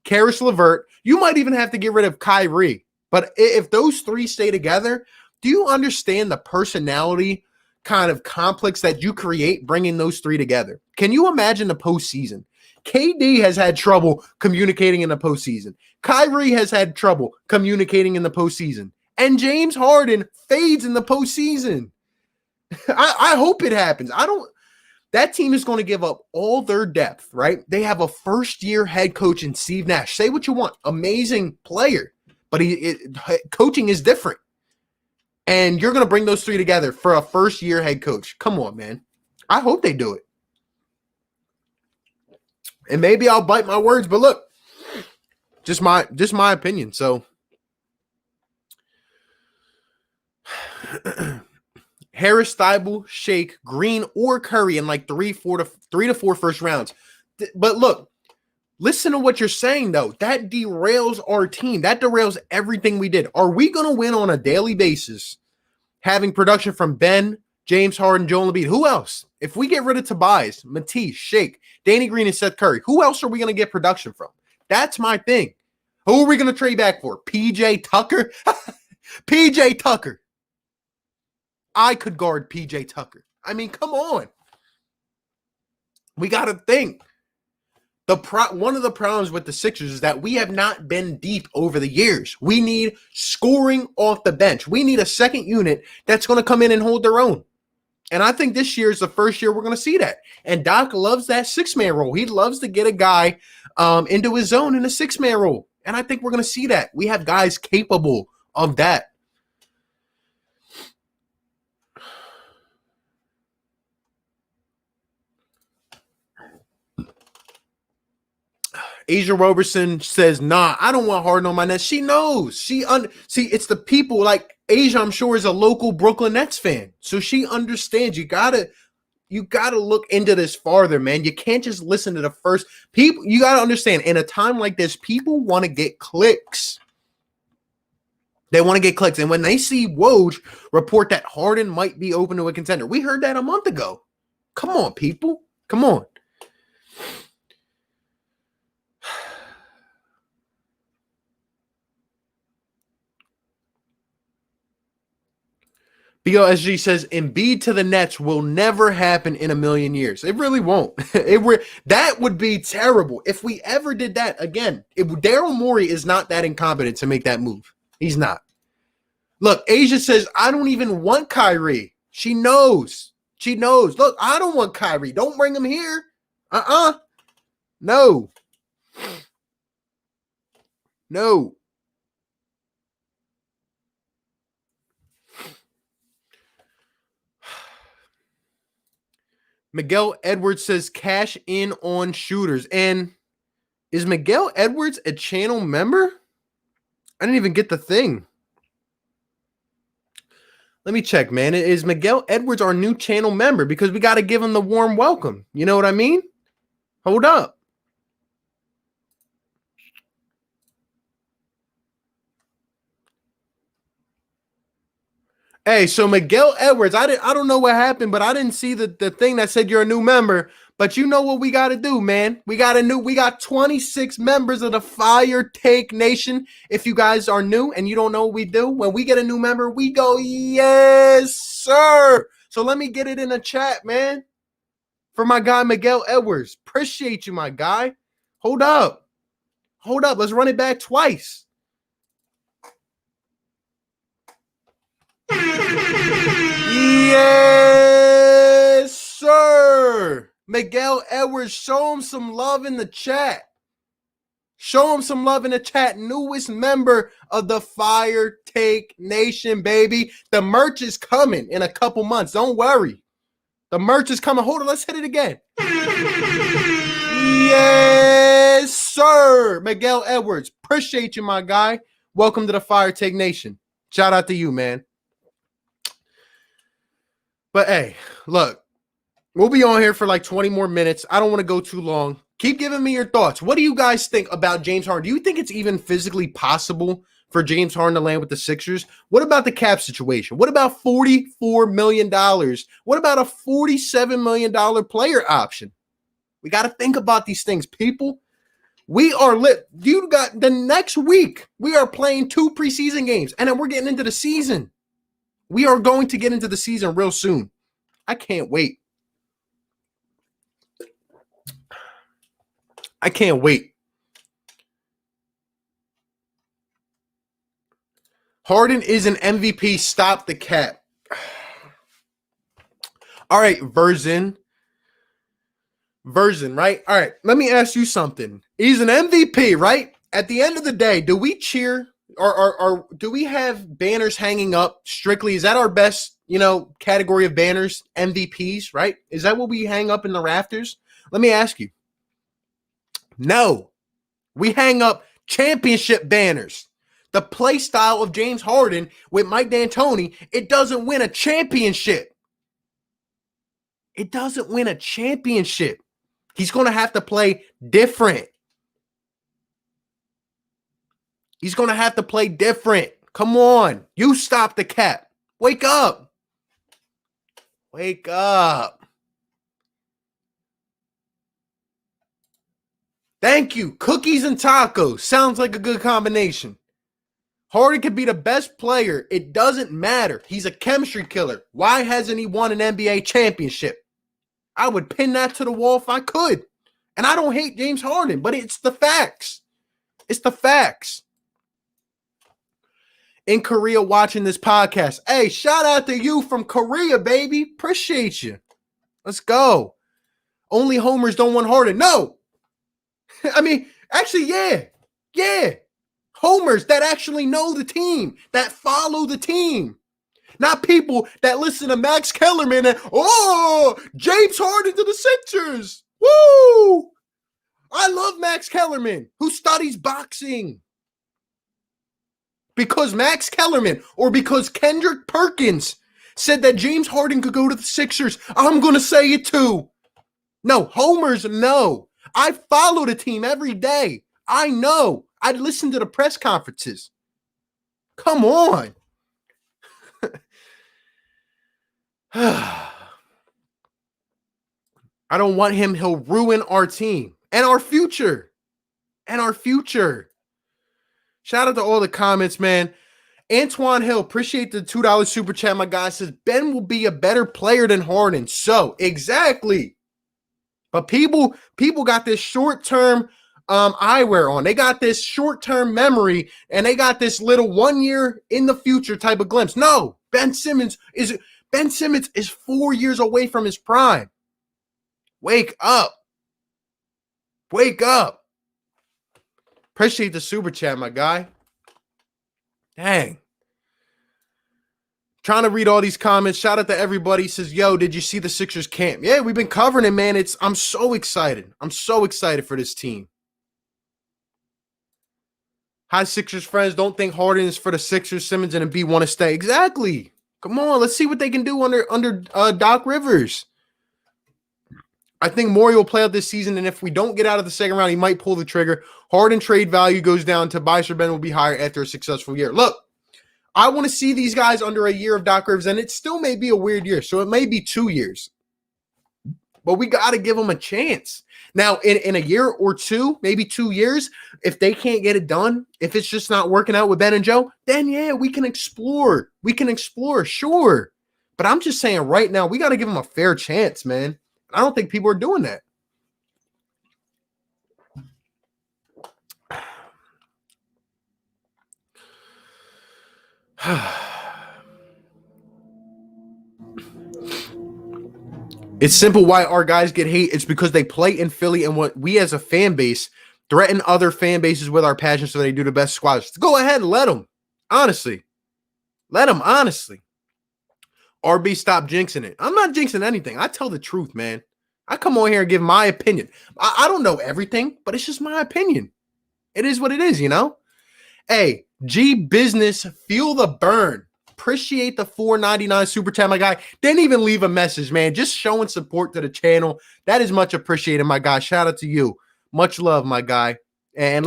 A: Karis LeVert. You might even have to get rid of Kyrie. But if those 3 stay together, do you understand the personality kind of complex that you create bringing those 3 together? Can you imagine the postseason? KD has had trouble communicating in the postseason. Kyrie has had trouble communicating in the postseason. And James Harden fades in the postseason. I hope it happens. That team is going to give up all their depth, right? They have a first-year head coach in Steve Nash. Say what you want. Amazing player. But coaching is different. And you're going to bring those 3 together for a first-year head coach. Come on, man. I hope they do it. And maybe I'll bite my words, but look, just my opinion. So Harris, Thibault, Shake, Green, or Curry in like 3 to 4 first rounds. But look, listen to what you're saying, though. That derails our team. That derails everything we did. Are we going to win on a daily basis having production from Ben, James Harden, Joel Embiid? Who else? If we get rid of Tobias, Matisse, Shake, Danny Green, and Seth Curry, who else are we going to get production from? That's my thing. Who are we going to trade back for? PJ Tucker? PJ Tucker. I could guard PJ Tucker. I mean, come on. We got to think. One of the problems with the Sixers is that we have not been deep over the years. We need scoring off the bench. We need a second unit that's going to come in and hold their own. And I think this year is the first year we're going to see that. And Doc loves that 6-man role. He loves to get a guy into his zone in a 6-man role. And I think we're going to see that. We have guys capable of that. Asia Roberson says, nah, I don't want Harden on my Nets. She knows. See, it's the people like Asia, I'm sure, is a local Brooklyn Nets fan. So she understands. You got to you got to look into this farther, man. You can't just listen to the first people. You got to understand, in a time like this, people want to get clicks. They want to get clicks. And when they see Woj report that Harden might be open to a contender, we heard that a month ago. Come on, people. Come on. BOSG says Embiid to the Nets will never happen in a million years. It really won't. That would be terrible. If we ever did that again, Daryl Morey is not that incompetent to make that move. He's not. Look, Asia says, I don't even want Kyrie. She knows. She knows. Look, I don't want Kyrie. Don't bring him here. No. No. Miguel Edwards says cash in on shooters. And is Miguel Edwards a channel member? I didn't even get the thing. Let me check, man. Is Miguel Edwards our new channel member? Because we got to give him the warm welcome. You know what I mean? Hold up. Hey, so Miguel Edwards, I don't know what happened, but I didn't see the thing that said you're a new member. But you know what we got to do, man. We got 26 members of the Fire Take Nation. If you guys are new and you don't know what we do, when we get a new member, we go, yes, sir. So let me get it in the chat, man. For my guy, Miguel Edwards. Appreciate you, my guy. Hold up. Let's run it back twice. Yes, sir. Miguel Edwards, show him some love in the chat. Show him some love in the chat. Newest member of the Fire Take Nation, baby. The merch is coming in a couple months. Don't worry. The merch is coming. Hold on. Let's hit it again. Yes, sir. Miguel Edwards. Appreciate you, my guy. Welcome to the Fire Take Nation. Shout out to you, man. But hey, look, we'll be on here for like 20 more minutes. I don't want to go too long. Keep giving me your thoughts. What do you guys think about James Harden? Do you think it's even physically possible for James Harden to land with the Sixers? What about the cap situation? What about $44 million? What about a $47 million player option? We got to think about these things, people. We are lit. You got the next week. We are playing 2 preseason games, and then we're getting into the season. We are going to get into the season real soon. I can't wait. I can't wait. Harden is an MVP. Stop the cap. All right, version, right? All right, let me ask you something. He's an MVP, right? At the end of the day, do we cheer or do we have banners hanging up strictly? Is that our best, category of banners, MVPs, right? Is that what we hang up in the rafters? Let me ask you. No, we hang up championship banners. The play style of James Harden with Mike D'Antoni, it doesn't win a championship. It doesn't win a championship. He's going to have to play different. He's going to have to play different. Come on. You stop the cap. Wake up. Wake up. Thank you. Cookies and tacos. Sounds like a good combination. Harden could be the best player. It doesn't matter. He's a chemistry killer. Why hasn't he won an NBA championship? I would pin that to the wall if I could. And I don't hate James Harden, but it's the facts. It's the facts. In Korea watching this podcast. Hey, shout out to you from Korea, baby. Appreciate you. Let's go. Only homers don't want Harden. No. I mean, actually, yeah. Yeah. Homers that actually know the team, that follow the team. Not people that listen to Max Kellerman and, James Harden to the Sixers. Woo! I love Max Kellerman, who studies boxing. Because Max Kellerman or because Kendrick Perkins said that James Harden could go to the Sixers. I'm going to say it too. No, homers, no. I follow the team every day. I know. I listen to the press conferences. Come on. I don't want him. He'll ruin our team and our future. And our future. Shout out to all the comments, man. Antoine Hill, appreciate the $2 super chat. My guy says, Ben will be a better player than Harden. So, exactly. But people got this short-term eyewear on. They got this short-term memory, and they got this little 1 year in the future type of glimpse. No, Ben Simmons is 4 years away from his prime. Wake up. Wake up. Appreciate the super chat, my guy. Dang. Trying to read all these comments. Shout out to everybody. He says, yo, did you see the Sixers camp? Yeah, we've been covering it, man. I'm so excited. I'm so excited for this team. Hi, Sixers friends. Don't think Harden is for the Sixers. Simmons and Embiid want to stay. Exactly. Come on. Let's see what they can do under Doc Rivers. I think Morey will play out this season, and if we don't get out of the second round, he might pull the trigger. Harden trade value goes down. Tobias or Ben will be higher after a successful year. Look, I want to see these guys under a year of Doc Rivers, and it still may be a weird year, so it may be 2 years. But we got to give them a chance. Now, in a year or two, maybe 2 years, if they can't get it done, if it's just not working out with Ben and Joe, then yeah, we can explore. We can explore, sure. But I'm just saying right now, we got to give them a fair chance, man. I don't think people are doing that. It's simple why our guys get hate. It's because they play in Philly, and what we as a fan base threaten other fan bases with our passion so they do the best squads. Go ahead and let them. Honestly. Let them, honestly. RB, stop jinxing it. I'm not jinxing anything. I tell the truth, man. I come on here and give my opinion. I don't know everything, but it's just my opinion. It is what it is, you know? Hey, G Business, feel the burn. Appreciate the $4.99 super chat, my guy. Didn't even leave a message, man. Just showing support to the channel. That is much appreciated, my guy. Shout out to you. Much love, my guy. And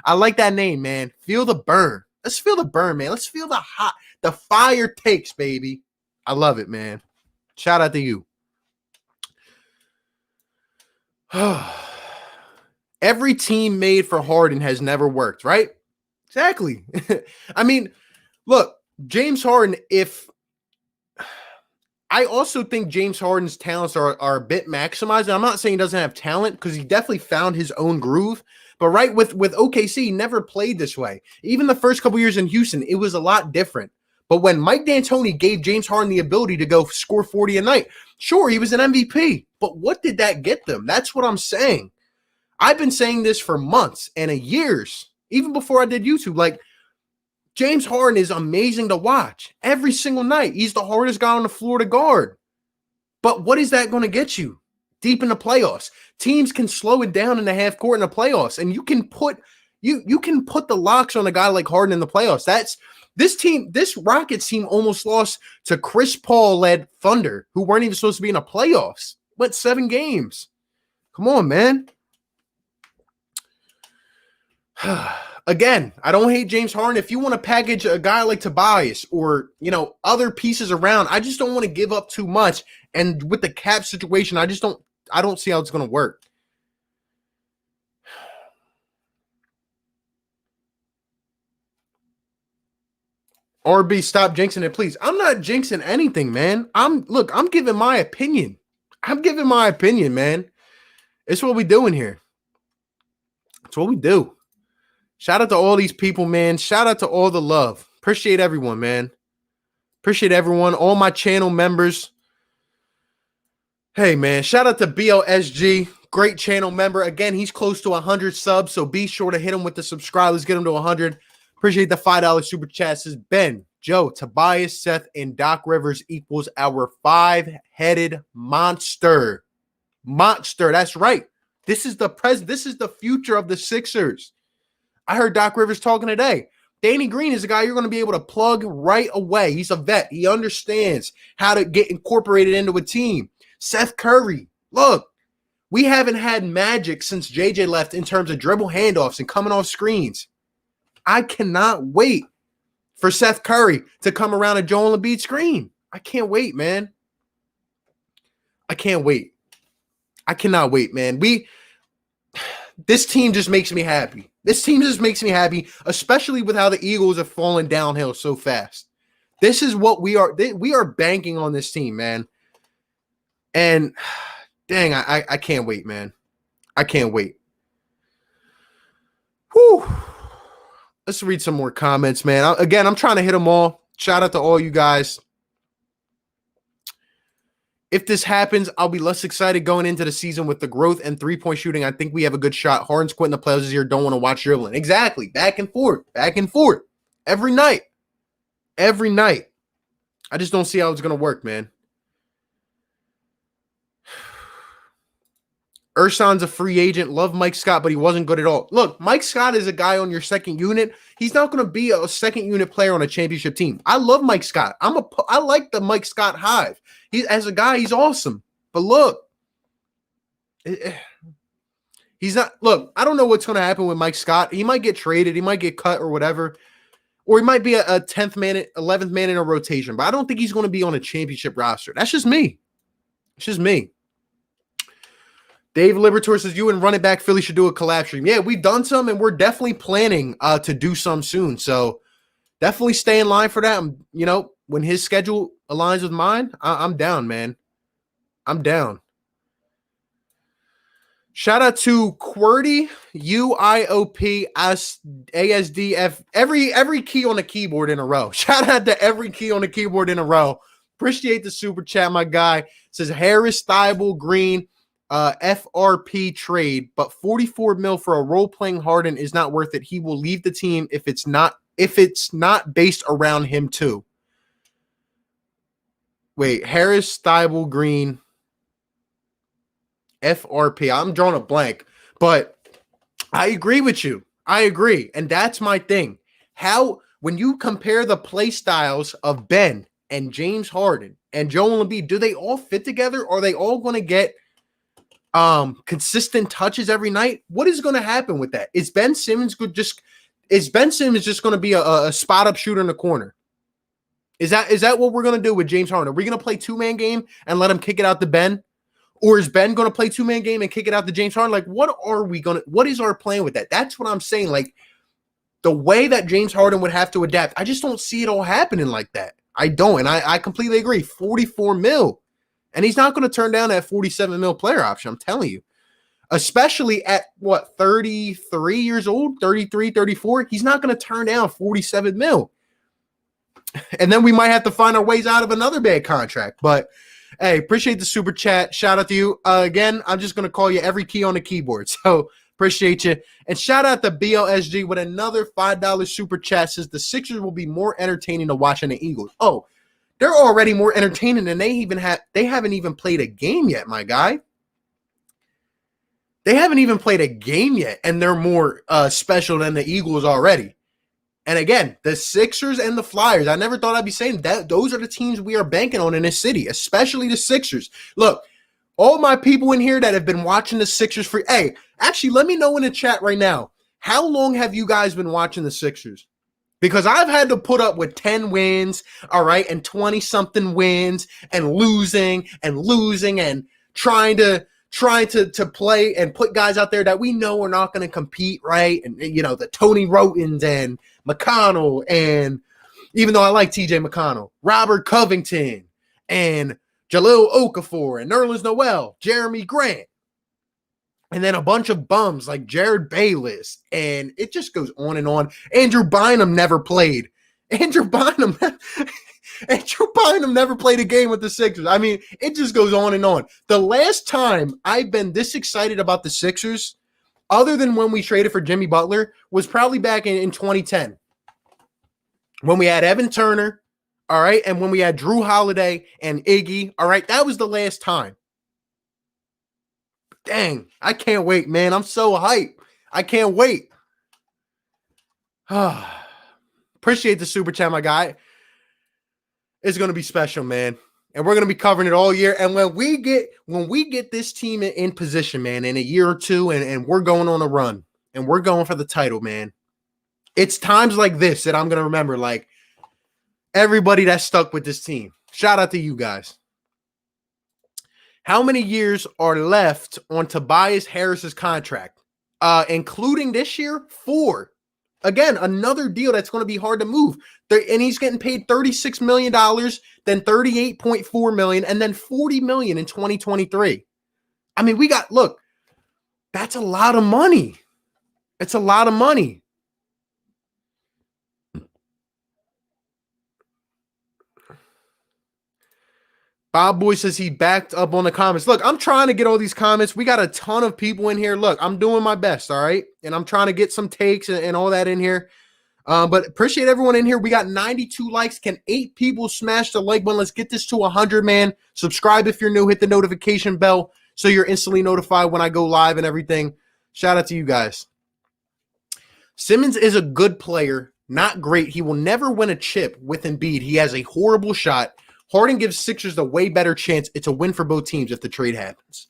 A: I like that name, man. Feel the burn. Let's feel the burn, man. Let's feel the fire takes, baby. I love it, man. Shout out to you. Every team made for Harden has never worked, right? Exactly. I mean, look, James Harden, I also think James Harden's talents are a bit maximized. And I'm not saying he doesn't have talent because he definitely found his own groove. But right with OKC, he never played this way. Even the first couple years in Houston, it was a lot different. But when Mike D'Antoni gave James Harden the ability to go score 40 a night, sure, he was an MVP. But what did that get them? That's what I'm saying. I've been saying this for months and years, even before I did YouTube. Like, James Harden is amazing to watch every single night. He's the hardest guy on the floor to guard. But what is that going to get you deep in the playoffs? Teams can slow it down in the half court in the playoffs, and you can put the locks on a guy like Harden in the playoffs. This Rockets team almost lost to Chris Paul-led Thunder, who weren't even supposed to be in the playoffs. Went 7 games. Come on, man. Again, I don't hate James Harden. If you want to package a guy like Tobias or, other pieces around, I just don't want to give up too much. And with the cap situation, I don't see how it's going to work. RB, stop jinxing it, please. I'm not jinxing anything, man. I'm giving my opinion. Man. It's what we doing here. It's what we do. Shout out to all these people, man. Shout out to all the love. Appreciate everyone, man. Appreciate everyone. All my channel members. Hey, man. Shout out to BLSG. Great channel member. Again, he's close to 100 subs, so be sure to hit him with the subscribe. Let's get him to 100. Appreciate the $5 super chat. Says Ben, Joe, Tobias, Seth, and Doc Rivers equals our 5-headed monster. Monster. That's right. This is the future of the Sixers. I heard Doc Rivers talking today. Danny Green is a guy you're going to be able to plug right away. He's a vet. He understands how to get incorporated into a team. Seth Curry, look, we haven't had magic since JJ left in terms of dribble handoffs and coming off screens. I cannot wait for Seth Curry to come around a Joel Embiid screen. I can't wait, man. I can't wait. I cannot wait, man. This team just makes me happy. This team just makes me happy, especially with how the Eagles have fallen downhill so fast. This is what we are. We are banking on this team, man. And dang, I can't wait, man. I can't wait. Whew. Let's read some more comments, man. I'm trying to hit them all. Shout out to all you guys. If this happens, I'll be less excited going into the season with the growth and three-point shooting. I think we have a good shot. Harden's quitting the playoffs this year. Don't want to watch dribbling. Exactly. Back and forth. Back and forth. Every night. Every night. I just don't see how it's going to work, man. Ersan's a free agent. Love Mike Scott, but he wasn't good at all. Look, Mike Scott is a guy on your second unit. He's not going to be a second unit player on a championship team. I love Mike Scott. I like the Mike Scott hive. As a guy, he's awesome. But look, he's not. Look, I don't know what's going to happen with Mike Scott. He might get traded. He might get cut or whatever. Or he might be a 10th man, 11th man in a rotation. But I don't think he's going to be on a championship roster. That's just me. It's just me. Dave Libertor says, you and running back Philly should do a collab stream. Yeah, we've done some, and we're definitely planning to do some soon. So definitely stay in line for that. You know, when his schedule aligns with mine, I'm down, man. I'm down. Shout out to QWERTY, UIOP, every key on the keyboard in a row. Shout out to every key on the keyboard in a row. Appreciate the super chat, my guy. Says Harris, Thibault, Green, FRP trade, but 44 mil for a role-playing Harden is not worth it. He will leave the team if it's not based around him too. Wait, Harris, Thibault, Green, FRP. I'm drawing a blank, but I agree with you. I agree, and that's my thing. When you compare the play styles of Ben and James Harden and Joel Embiid, do they all fit together? Or are they all going to get consistent touches every night? What is going to happen with that? Is Ben Simmons just going to be a spot up shooter in the corner? Is that what we're going to do with James Harden? Are we going to play two-man game and let him kick it out to Ben? Or is Ben going to play two-man game and kick it out to James Harden? Like, what is our plan with that? That's what I'm saying. Like, the way that James Harden would have to adapt, I just don't see it all happening like that. I don't. And I completely agree. 44 mil. And he's not going to turn down that 47 mil player option, I'm telling you. Especially at, 33 years old, 33, 34? He's not going to turn down 47 mil. And then we might have to find our ways out of another bad contract. But, hey, appreciate the super chat. Shout out to you. Again, I'm just going to call you every key on the keyboard. So, appreciate you. And shout out to BLSG with another $5 super chat. Says the Sixers will be more entertaining to watch than the Eagles. Oh, they're already more entertaining than they haven't even played a game yet, my guy. They haven't even played a game yet, and they're more special than the Eagles already. And again, the Sixers and the Flyers, I never thought I'd be saying that. Those are the teams we are banking on in this city, especially the Sixers. Look, all my people in here that have been watching the Sixers hey, actually, let me know in the chat right now, how long have you guys been watching the Sixers? Because I've had to put up with 10 wins, all right, and 20-something wins and losing and trying to play and put guys out there that we know are not going to compete, right? And, you know, the Tony Rotens and McConnell, and even though I like TJ McConnell, Robert Covington and Jahlil Okafor and Nerlens Noel, Jeremy Grant, and then a bunch of bums like Jared Bayless, and it just goes on and on. Andrew Bynum never played. Andrew Bynum never played a game with the Sixers. I mean, it just goes on and on. The last time I've been this excited about the Sixers, other than when we traded for Jimmy Butler, was probably back in 2010. When we had Evan Turner, all right, and when we had Drew Holiday and Iggy, all right, that was the last time. Dang, I can't wait, man. I'm so hyped. I can't wait. Appreciate the super chat, my guy. It's going to be special, man. And we're going to be covering it all year. And when we get this team in position, man, in a year or two, and we're going on a run, and we're going for the title, man, it's times like this that I'm going to remember, like, everybody that's stuck with this team. Shout out to you guys. How many years are left on Tobias Harris's contract? Including this year, 4. Again, another deal that's going to be hard to move. And he's getting paid $36 million, then $38.4 million, and then $40 million in 2023. I mean, look, that's a lot of money. It's a lot of money. Bob Boy says he backed up on the comments. Look, I'm trying to get all these comments. We got a ton of people in here. Look, I'm doing my best, all right? And I'm trying to get some takes and all that in here. But appreciate everyone in here. We got 92 likes. Can 8 people smash the like button? Let's get this to 100, man. Subscribe if you're new. Hit the notification bell so you're instantly notified when I go live and everything. Shout out to you guys. Simmons is a good player, not great. He will never win a chip with Embiid. He has a horrible shot. Harden gives Sixers a way better chance. It's a win for both teams if the trade happens.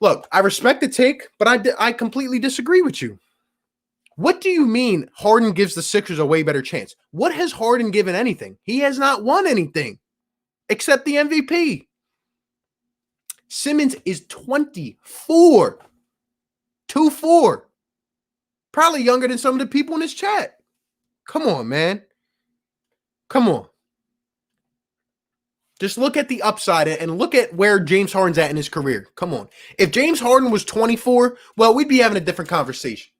A: Look, I respect the take, but I completely disagree with you. What do you mean Harden gives the Sixers a way better chance? What has Harden given anything? He has not won anything except the MVP. Simmons is 24. 2-4. Probably younger than some of the people in this chat. Come on, man. Come on. Just look at the upside and look at where James Harden's at in his career. Come on. If James Harden was 24, well, we'd be having a different conversation.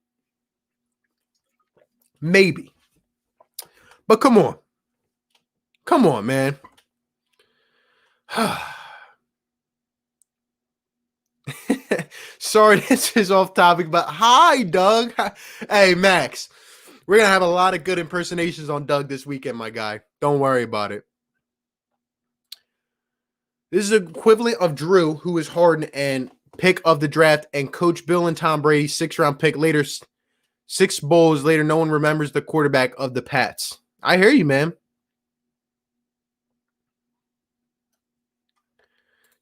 A: Maybe. But come on. Come on, man. Sorry, this is off topic, but hi, Doug. Hey, Max. We're going to have a lot of good impersonations on Doug this weekend, my guy. Don't worry about it. This is the equivalent of Drew, who is Harden and pick of the draft, and Coach Bill and Tom Brady, 6th-round pick later, 6 bowls later, no one remembers the quarterback of the Pats. I hear you, man.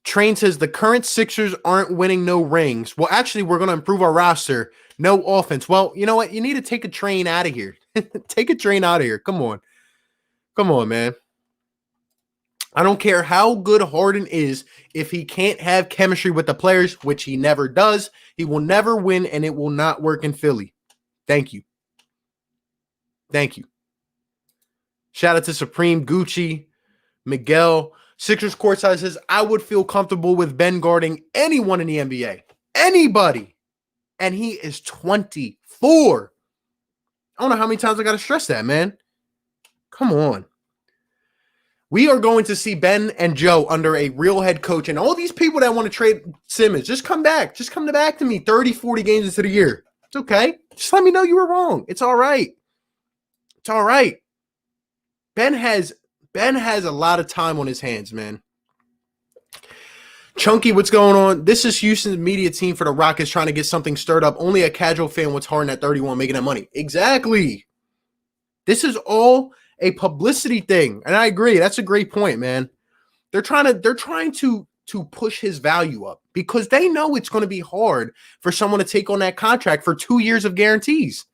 A: Train says the current Sixers aren't winning no rings. Well, actually, we're going to improve our roster. No offense. Well, you know what? You need to take a train out of here. Take a train out of here. Come on. Come on, man. I don't care how good Harden is. If he can't have chemistry with the players, which he never does, he will never win, and it will not work in Philly. Thank you. Thank you. Shout out to Supreme, Gucci, Miguel. Sixers courtside says, I would feel comfortable with Ben guarding anyone in the NBA. Anybody. And he is 24. I don't know how many times I got to stress that, man. Come on. We are going to see Ben and Joe under a real head coach. And all these people that want to trade Simmons, just come back. Just come back to me 30, 40 games into the year. It's okay. Just let me know you were wrong. It's all right. It's all right. Ben has a lot of time on his hands, man. Chunky, what's going on? This is Houston's media team for the Rockets trying to get something stirred up. Only a casual fan wants Harden at 31 making that money. Exactly. This is all a publicity thing. And I agree. That's a great point, man. They're trying to push his value up because they know it's going to be hard for someone to take on that contract for 2 years of guarantees.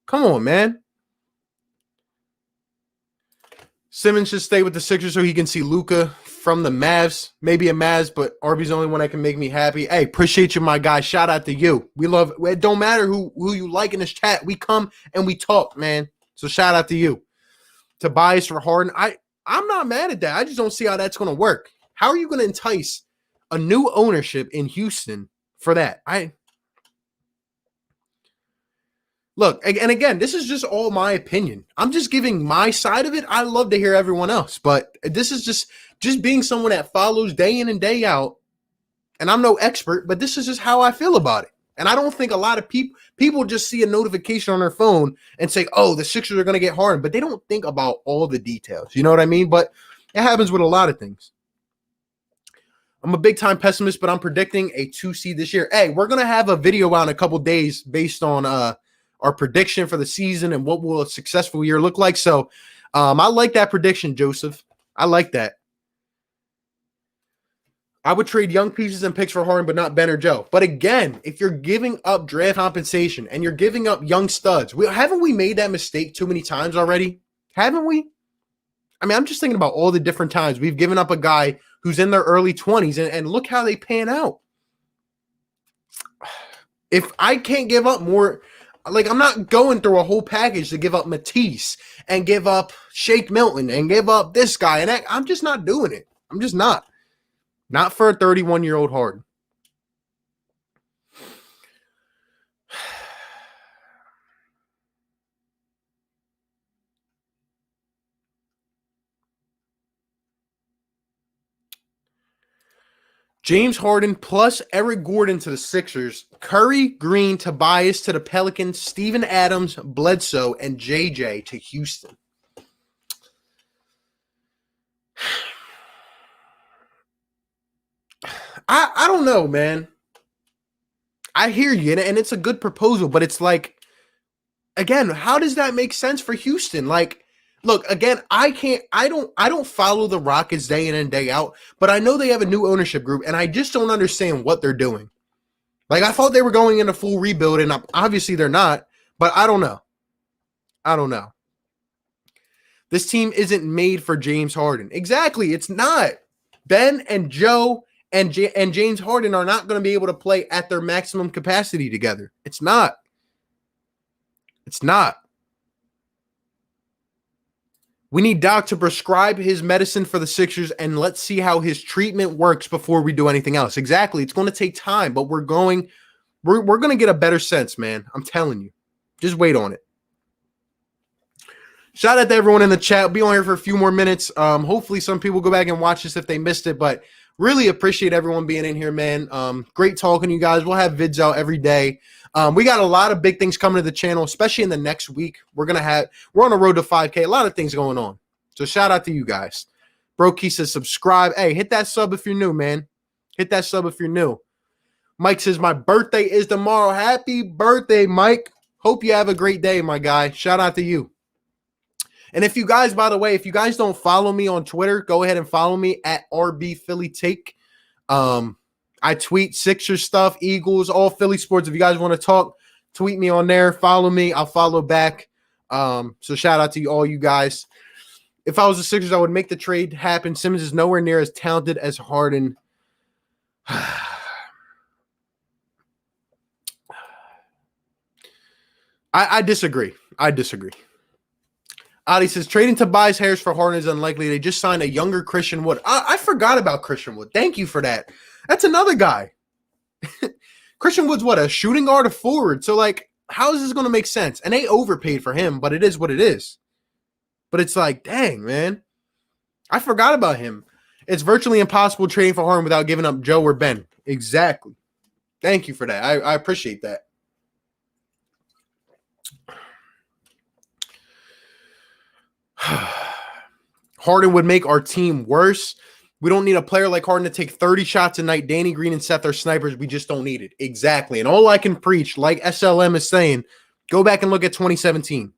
A: Come on, man. Simmons should stay with the Sixers so he can see Luka from the Mavs. Maybe a Mavs, but RB's the only one that can make me happy. Hey, appreciate you, my guy. Shout out to you. We love – it don't matter who you like in this chat. We come and we talk, man. So shout out to you. Tobias for Harden. I'm not mad at that. I just don't see how that's going to work. How are you going to entice a new ownership in Houston for that? Look, and again, this is just all my opinion. I'm just giving my side of it. I love to hear everyone else, but this is just being someone that follows day in and day out, and I'm no expert, but this is just how I feel about it. And I don't think a lot of people just see a notification on their phone and say, oh, the Sixers are going to get Harden, but they don't think about all the details. You know what I mean? But it happens with a lot of things. I'm a big-time pessimist, but I'm predicting a 2 seed this year. Hey, we're going to have a video out in a couple days based on our prediction for the season and what will a successful year look like. So I like that prediction, Joseph. I like that. I would trade young pieces and picks for Harden, but not Ben or Joe. But again, if you're giving up draft compensation and you're giving up young studs, haven't we made that mistake too many times already? Haven't we? I mean, I'm just thinking about all the different times we've given up a guy who's in their early 20s, and look how they pan out. If I can't give up more, like I'm not going through a whole package to give up Matisse and give up Shake Milton and give up this guy and that. I'm just not doing it. I'm just not. Not for a 31-year-old Harden. James Harden plus Eric Gordon to the Sixers, Curry, Green, Tobias to the Pelicans, Steven Adams, Bledsoe, and JJ to Houston. I don't know, man. I hear you, and it's a good proposal, but it's like, again, how does that make sense for Houston? Like, look, again, I don't follow the Rockets day in and day out, but I know they have a new ownership group, and I just don't understand what they're doing. Like, I thought they were going into full rebuild, and obviously they're not, but I don't know. I don't know. This team isn't made for James Harden. Exactly, it's not. Ben and Joe and James Harden are not going to be able to play at their maximum capacity together. It's not. It's not. We need Doc to prescribe his medicine for the Sixers, and let's see how his treatment works before we do anything else. Exactly. It's going to take time, but we're going to get a better sense, man. I'm telling you. Just wait on it. Shout out to everyone in the chat. We'll be on here for a few more minutes. Hopefully some people go back and watch this if they missed it, but really appreciate everyone being in here, man. Great talking to you guys. We'll have vids out every day. We got a lot of big things coming to the channel, especially in the next week. We're on the road to 5K. A lot of things going on. So shout out to you guys. Brokey says subscribe. Hey, hit that sub if you're new, man. Hit that sub if you're new. Mike says my birthday is tomorrow. Happy birthday, Mike. Hope you have a great day, my guy. Shout out to you. And if you guys, by the way, if you guys don't follow me on Twitter, go ahead and follow me at RB Philly Take. I tweet Sixers stuff, Eagles, all Philly sports. If you guys want to talk, tweet me on there. Follow me. I'll follow back. So shout out to all you guys. If I was the Sixers, I would make the trade happen. Simmons is nowhere near as talented as Harden. I disagree. Adi says, trading Tobias Harris for Harden is unlikely. They just signed a younger Christian Wood. I forgot about Christian Wood. Thank you for that. That's another guy. Christian Wood's what, a shooting guard, a forward? So, like, how is this going to make sense? And they overpaid for him, but it is what it is. But it's like, dang, man. I forgot about him. It's virtually impossible trading for Harden without giving up Joe or Ben. Exactly. Thank you for that. I appreciate that. Harden would make our team worse. We don't need a player like Harden to take 30 shots a night. Danny Green and Seth are snipers. We just don't need it. Exactly. And all I can preach, like SLM is saying, go back and look at 2017.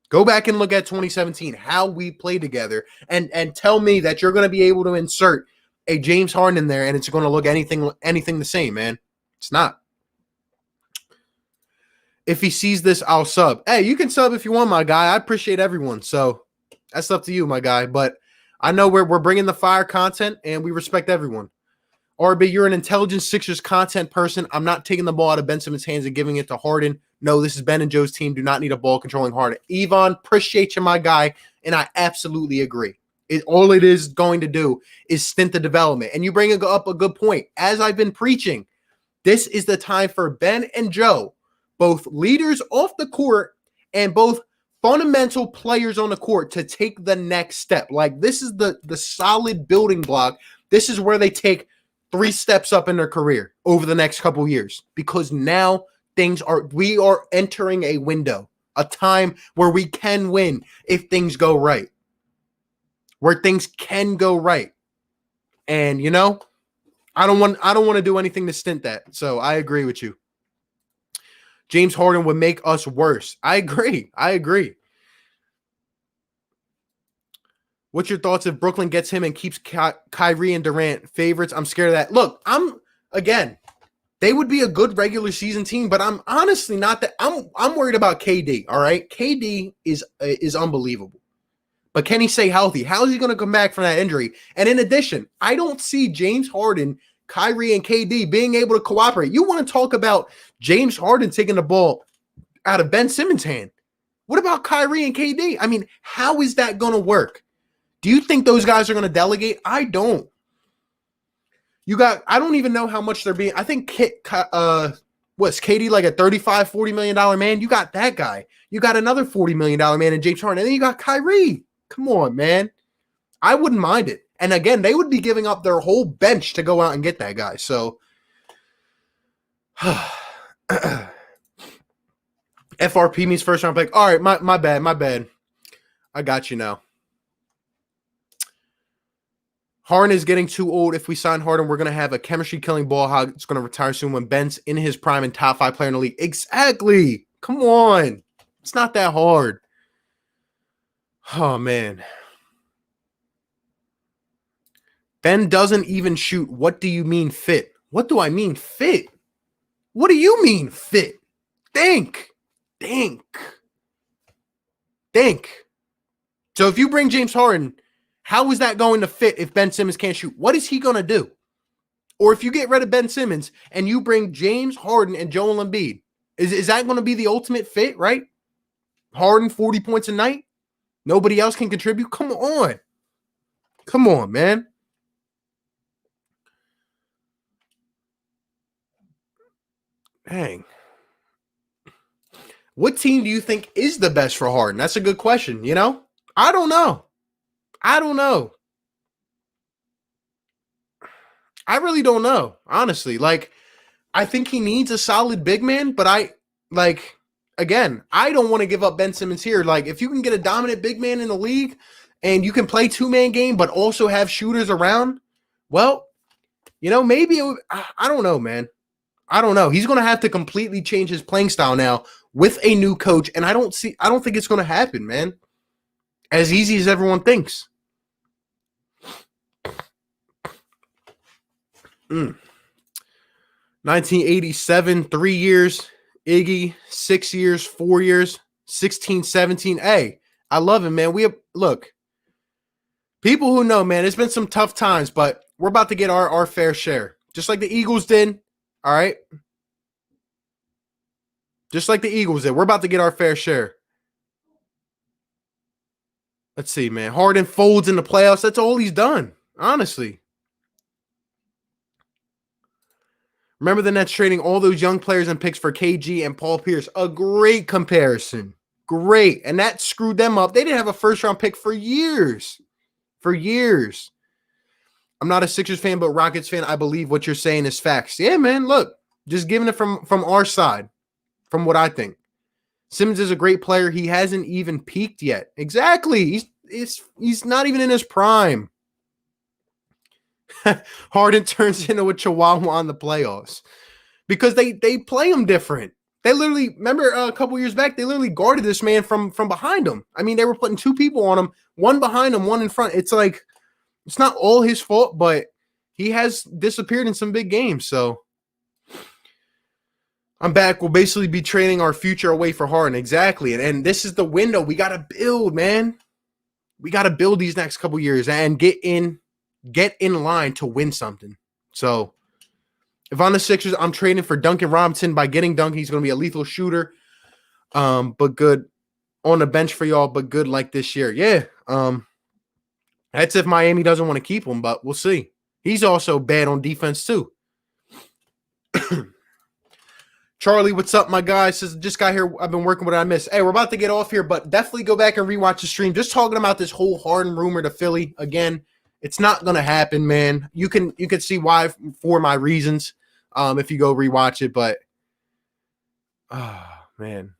A: Go back and look at 2017, how we played together, and tell me that you're going to be able to insert a James Harden in there and it's going to look anything the same, man. It's not. If he sees this, I'll sub. Hey, you can sub if you want, my guy. I appreciate everyone. So that's up to you, my guy. But I know we're bringing the fire content, and we respect everyone. RB, you're an intelligent Sixers content person. I'm not taking the ball out of Ben Simmons' hands and giving it to Harden. No, this is Ben and Joe's team. Do not need a ball-controlling Harden. Yvonne, appreciate you, my guy, and I absolutely agree. All it is going to do is stint the development. And you bring up a good point. As I've been preaching, this is the time for Ben and Joe, both leaders off the court and both fundamental players on the court, to take the next step. Like, this is the solid building block. This is where they take 3 steps up in their career over the next couple years, because now we are entering a window, a time where we can win if things go right, where things can go right. And I don't want to do anything to stint that. So I agree with you. James Harden would make us worse. I agree. What's your thoughts if Brooklyn gets him and keeps Kyrie and Durant favorites? I'm scared of that. Look, they would be a good regular season team, but I'm honestly not that. I'm worried about KD. All right, KD is unbelievable, but can he stay healthy? How is he going to come back from that injury? And in addition, I don't see James Harden, Kyrie, and KD being able to cooperate. You want to talk about James Harden taking the ball out of Ben Simmons' hand? What about Kyrie and KD? I mean, how is that going to work? Do you think those guys are going to delegate? I don't. I don't even know how much they're being. I think what's KD like a $35, $40 million man? You got that guy. You got another $40 million man in James Harden. And then you got Kyrie. Come on, man. I wouldn't mind it. And again, they would be giving up their whole bench to go out and get that guy. So, FRP means first round pick. All right, my bad. I got you now. Harden is getting too old. If we sign Harden, we're going to have a chemistry-killing ball hog. It's going to retire soon when Ben's in his prime and top 5 player in the league. Exactly. Come on. It's not that hard. Oh, man. Ben doesn't even shoot. What do you mean fit? What do I mean fit? What do you mean fit? Think. So if you bring James Harden, how is that going to fit if Ben Simmons can't shoot? What is he going to do? Or if you get rid of Ben Simmons and you bring James Harden and Joel Embiid, is that going to be the ultimate fit, right? Harden, 40 points a night? Nobody else can contribute? Come on, man. Dang. What team do you think is the best for Harden? That's a good question, you know? I don't know. I really don't know, honestly. Like, I think he needs a solid big man, but I don't want to give up Ben Simmons here. Like, if you can get a dominant big man in the league and you can play two-man game but also have shooters around, well, you know, maybe I don't know, man. I don't know. He's going to have to completely change his playing style now with a new coach, and I don't think it's going to happen, man. As easy as everyone thinks. 1987, 3 years. Iggy, 6 years, 4 years, 16, 17. Hey, I love him, man. Look, people who know, man, it's been some tough times, but we're about to get our fair share. Just like the Eagles did. All right. Just like the Eagles did. We're about to get our fair share. Let's see, man. Harden folds in the playoffs. That's all he's done, honestly. Remember the Nets trading all those young players and picks for KG and Paul Pierce. A great comparison. Great. And that screwed them up. They didn't have a first-round pick for years. I'm not a Sixers fan, but Rockets fan. I believe what you're saying is facts. Yeah, man, look. Just giving it from our side, from what I think. Simmons is a great player. He hasn't even peaked yet. Exactly. He's not even in his prime. Harden turns into a chihuahua in the playoffs because they play him different. They literally, remember a couple years back, they literally guarded this man from behind him. I mean, they were putting 2 people on him, one behind him, one in front. It's like, it's not all his fault, but he has disappeared in some big games. So I'm back. We'll basically be trading our future away for Harden. Exactly. And this is the window we got to build, man. We got to build these next couple years and get in line to win something. So if I'm the Sixers, I'm trading for Duncan Robinson. By getting Duncan, he's going to be a lethal shooter, but good on the bench for y'all, but good like this year. Yeah, that's if Miami doesn't want to keep him, but we'll see. He's also bad on defense too. Charlie, what's up, my guy? Says, just got here. I've been working with what I missed. Hey, we're about to get off here, but definitely go back and rewatch the stream. Just talking about this whole Harden rumor to Philly again. It's not going to happen, man. You can see why for my reasons if you go rewatch it, but man.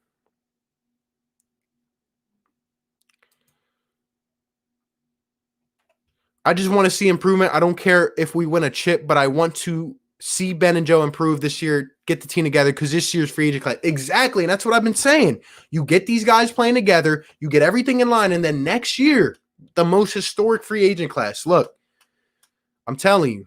A: I just want to see improvement. I don't care if we win a chip, but I want to see Ben and Joe improve this year, get the team together because this year's free agent class. Exactly. And that's what I've been saying. You get these guys playing together, you get everything in line, and then next year, the most historic free agent class. Look, I'm telling you.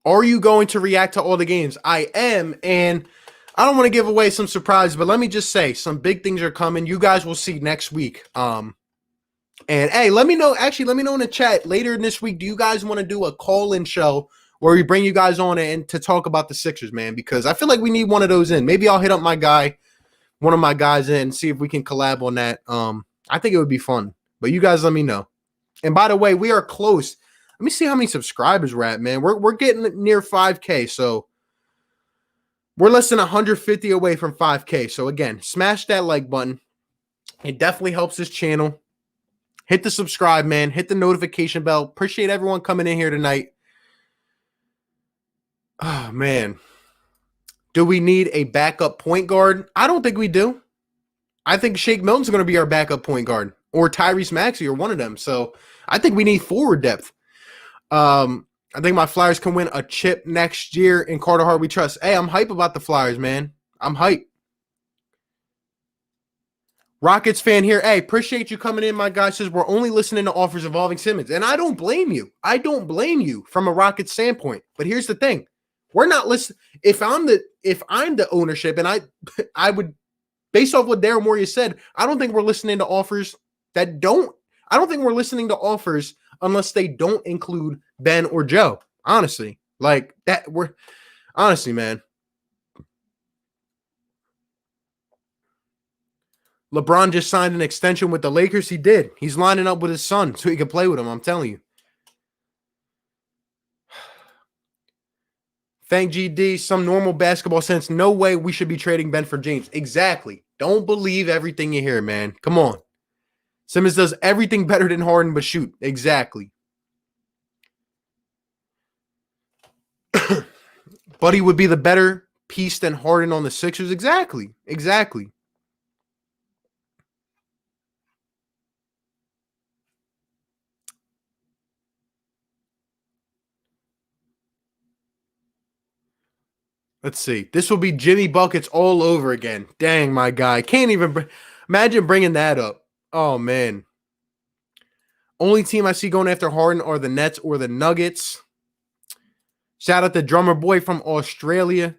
A: Are you going to react to all the games? I am, and I don't want to give away some surprises, but let me just say some big things are coming. You guys will see next week. And hey, let me know. Actually, let me know in the chat later in this week. Do you guys want to do a call-in show where we bring you guys on and to talk about the Sixers, man? Because I feel like we need one of those in. Maybe I'll hit up one of my guys in, and see if we can collab on that. I think it would be fun. But you guys let me know. And by the way, we are close. Let me see how many subscribers we're at, man. We're getting near 5K, so we're less than 150 away from 5K. So again, smash that like button. It definitely helps this channel. Hit the subscribe, man. Hit the notification bell. Appreciate everyone coming in here tonight. Oh, man. Do we need a backup point guard? I don't think we do. I think Shake Milton's going to be our backup point guard, or Tyrese Maxey, or one of them. So I think we need forward depth. I think my Flyers can win a chip next year in Carter Hart we trust. Hey, I'm hype about the Flyers, man. I'm hype. Rockets fan here. Hey, appreciate you coming in, my guy. Says we're only listening to offers involving Simmons. And I don't blame you. I don't blame you from a Rockets standpoint. But here's the thing. We're not listening. If I'm the ownership, and I would, based off what Daryl Morey said, I don't think we're listening to offers that don't. I don't think we're listening to offers unless they don't include Ben or Joe. Honestly. Like that, honestly, man. LeBron just signed an extension with the Lakers. He did. He's lining up with his son so he can play with him. I'm telling you. Thank GD. Some normal basketball sense. No way we should be trading Ben for James. Exactly. Don't believe everything you hear, man. Come on. Simmons does everything better than Harden, but shoot. Exactly. But he would be the better piece than Harden on the Sixers. Exactly. Exactly. Let's see. This will be Jimmy Buckets all over again. Dang, my guy. Can't even imagine bringing that up. Oh, man. Only team I see going after Harden are the Nets or the Nuggets. Shout out to Drummer Boy from Australia.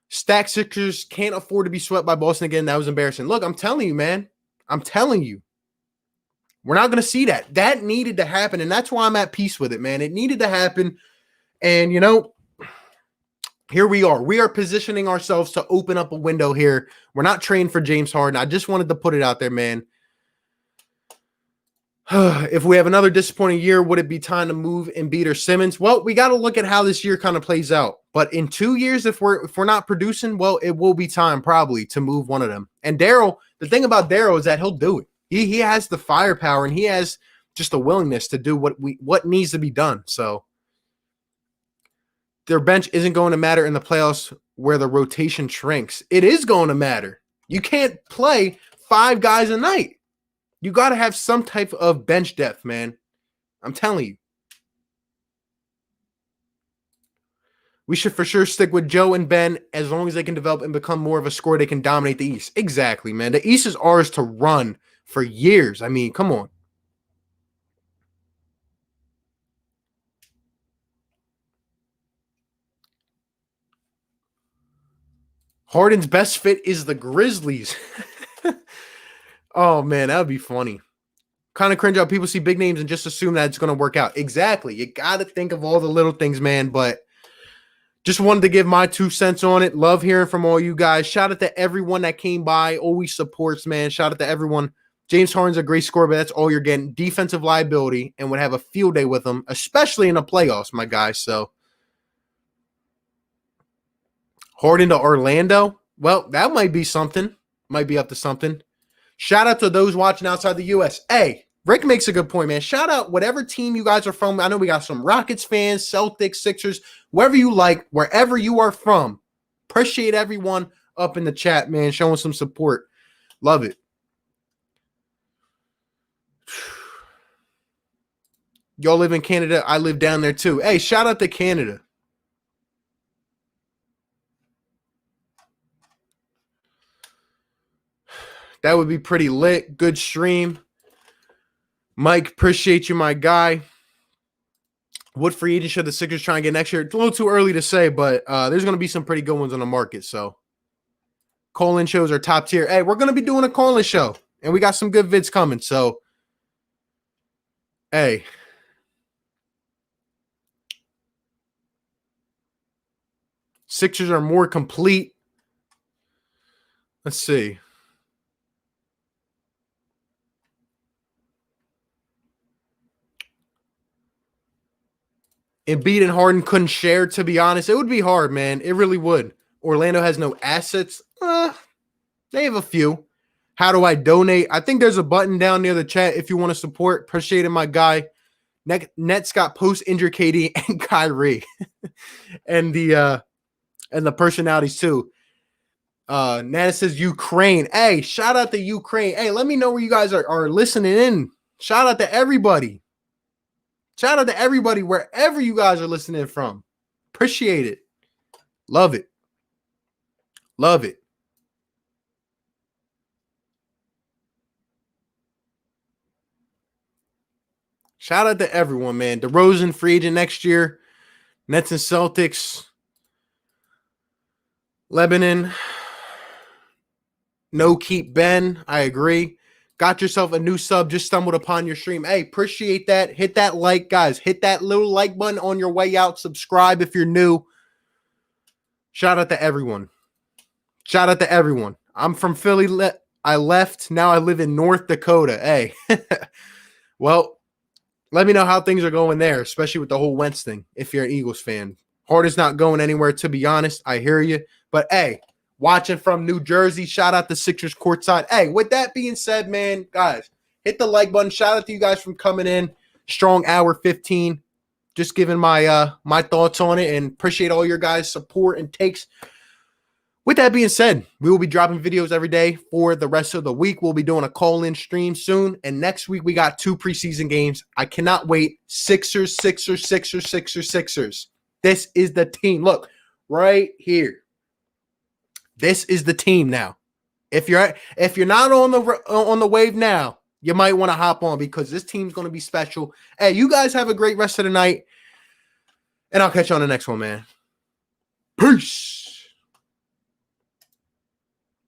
A: Stack Sixers can't afford to be swept by Boston again. That was embarrassing. Look, I'm telling you, man. I'm telling you. We're not going to see that. That needed to happen, and that's why I'm at peace with it, man. It needed to happen, and, you know, here we are. We are positioning ourselves to open up a window here. We're not trained for James Harden. I just wanted to put it out there, man. If we have another disappointing year, would it be time to move Embiid or Simmons? Well, we got to look at how this year kind of plays out. But in 2 years, if we're not producing, well, it will be time probably to move one of them. And Daryl, the thing about Daryl is that he'll do it. He has the firepower, and he has just the willingness to do what needs to be done. So their bench isn't going to matter in the playoffs where the rotation shrinks. It is going to matter. You can't play 5 guys a night. You got to have some type of bench depth, man. I'm telling you. We should for sure stick with Joe and Ben as long as they can develop and become more of a scorer. They can dominate the East. Exactly, man. The East is ours to run for years. I mean, come on. Harden's best fit is the Grizzlies. Oh, man, that would be funny. Kind of cringe out. People see big names and just assume that it's going to work out. Exactly. You got to think of all the little things, man. But just wanted to give my 2 cents on it. Love hearing from all you guys. Shout out to everyone that came by. Always supports, man. Shout out to everyone. James Harden's a great scorer, but that's all you're getting. Defensive liability, and would have a field day with him, especially in the playoffs, my guys. So Harden to Orlando. Well, that might be something. Might be up to something. Shout out to those watching outside the U.S. Hey, Rick makes a good point, man. Shout out whatever team you guys are from. I know we got some Rockets fans, Celtics, Sixers, whoever you like, wherever you are from. Appreciate everyone up in the chat, man, showing some support. Love it. Y'all live in Canada. I live down there too. Hey, shout out to Canada. That would be pretty lit. Good stream. Mike, appreciate you, my guy. What free agent should the Sixers try and get next year? It's a little too early to say, but there's going to be some pretty good ones on the market. So call-in shows are top tier. Hey, we're going to be doing a call-in show, and we got some good vids coming. So, hey. Sixers are more complete. Let's see. Embiid and Harden couldn't share, to be honest. It would be hard, man. It really would. Orlando has no assets. They have a few. How do I donate? I think there's a button down near the chat if you want to support. Appreciate it, my guy. Nets got post-injury KD and Kyrie. and the personalities too. Nana says Ukraine. Hey, shout out to Ukraine. Hey, let me know where you guys are listening in. Shout out to everybody. Shout out to everybody wherever you guys are listening from. Appreciate it. Love it. Love it. Shout out to everyone, man. DeRozan free agent next year. Nets and Celtics. Lebanon. No keep Ben. I agree. Got yourself a new sub. Just stumbled upon your stream. Hey, appreciate that. Hit that like, guys. Hit that little like button on your way out. Subscribe if you're new. Shout out to everyone. Shout out to everyone. I'm from Philly. I left. Now I live in North Dakota. Hey. Well, let me know how things are going there, especially with the whole Wentz thing, if you're an Eagles fan. Harden's not going anywhere, to be honest. I hear you. But, hey, watching from New Jersey, shout out to Sixers courtside. Hey, with that being said, man, guys, hit the like button. Shout out to you guys from coming in. Strong hour 15. Just giving my my thoughts on it and appreciate all your guys' support and takes. With that being said, we will be dropping videos every day for the rest of the week. We'll be doing a call-in stream soon. And next week, we got 2 preseason games. I cannot wait. Sixers, Sixers, Sixers, Sixers, Sixers. This is the team. Look, right here. This is the team now. If you're not on the wave now, you might want to hop on because this team's going to be special. Hey, you guys have a great rest of the night. And I'll catch you on the next one, man. Peace.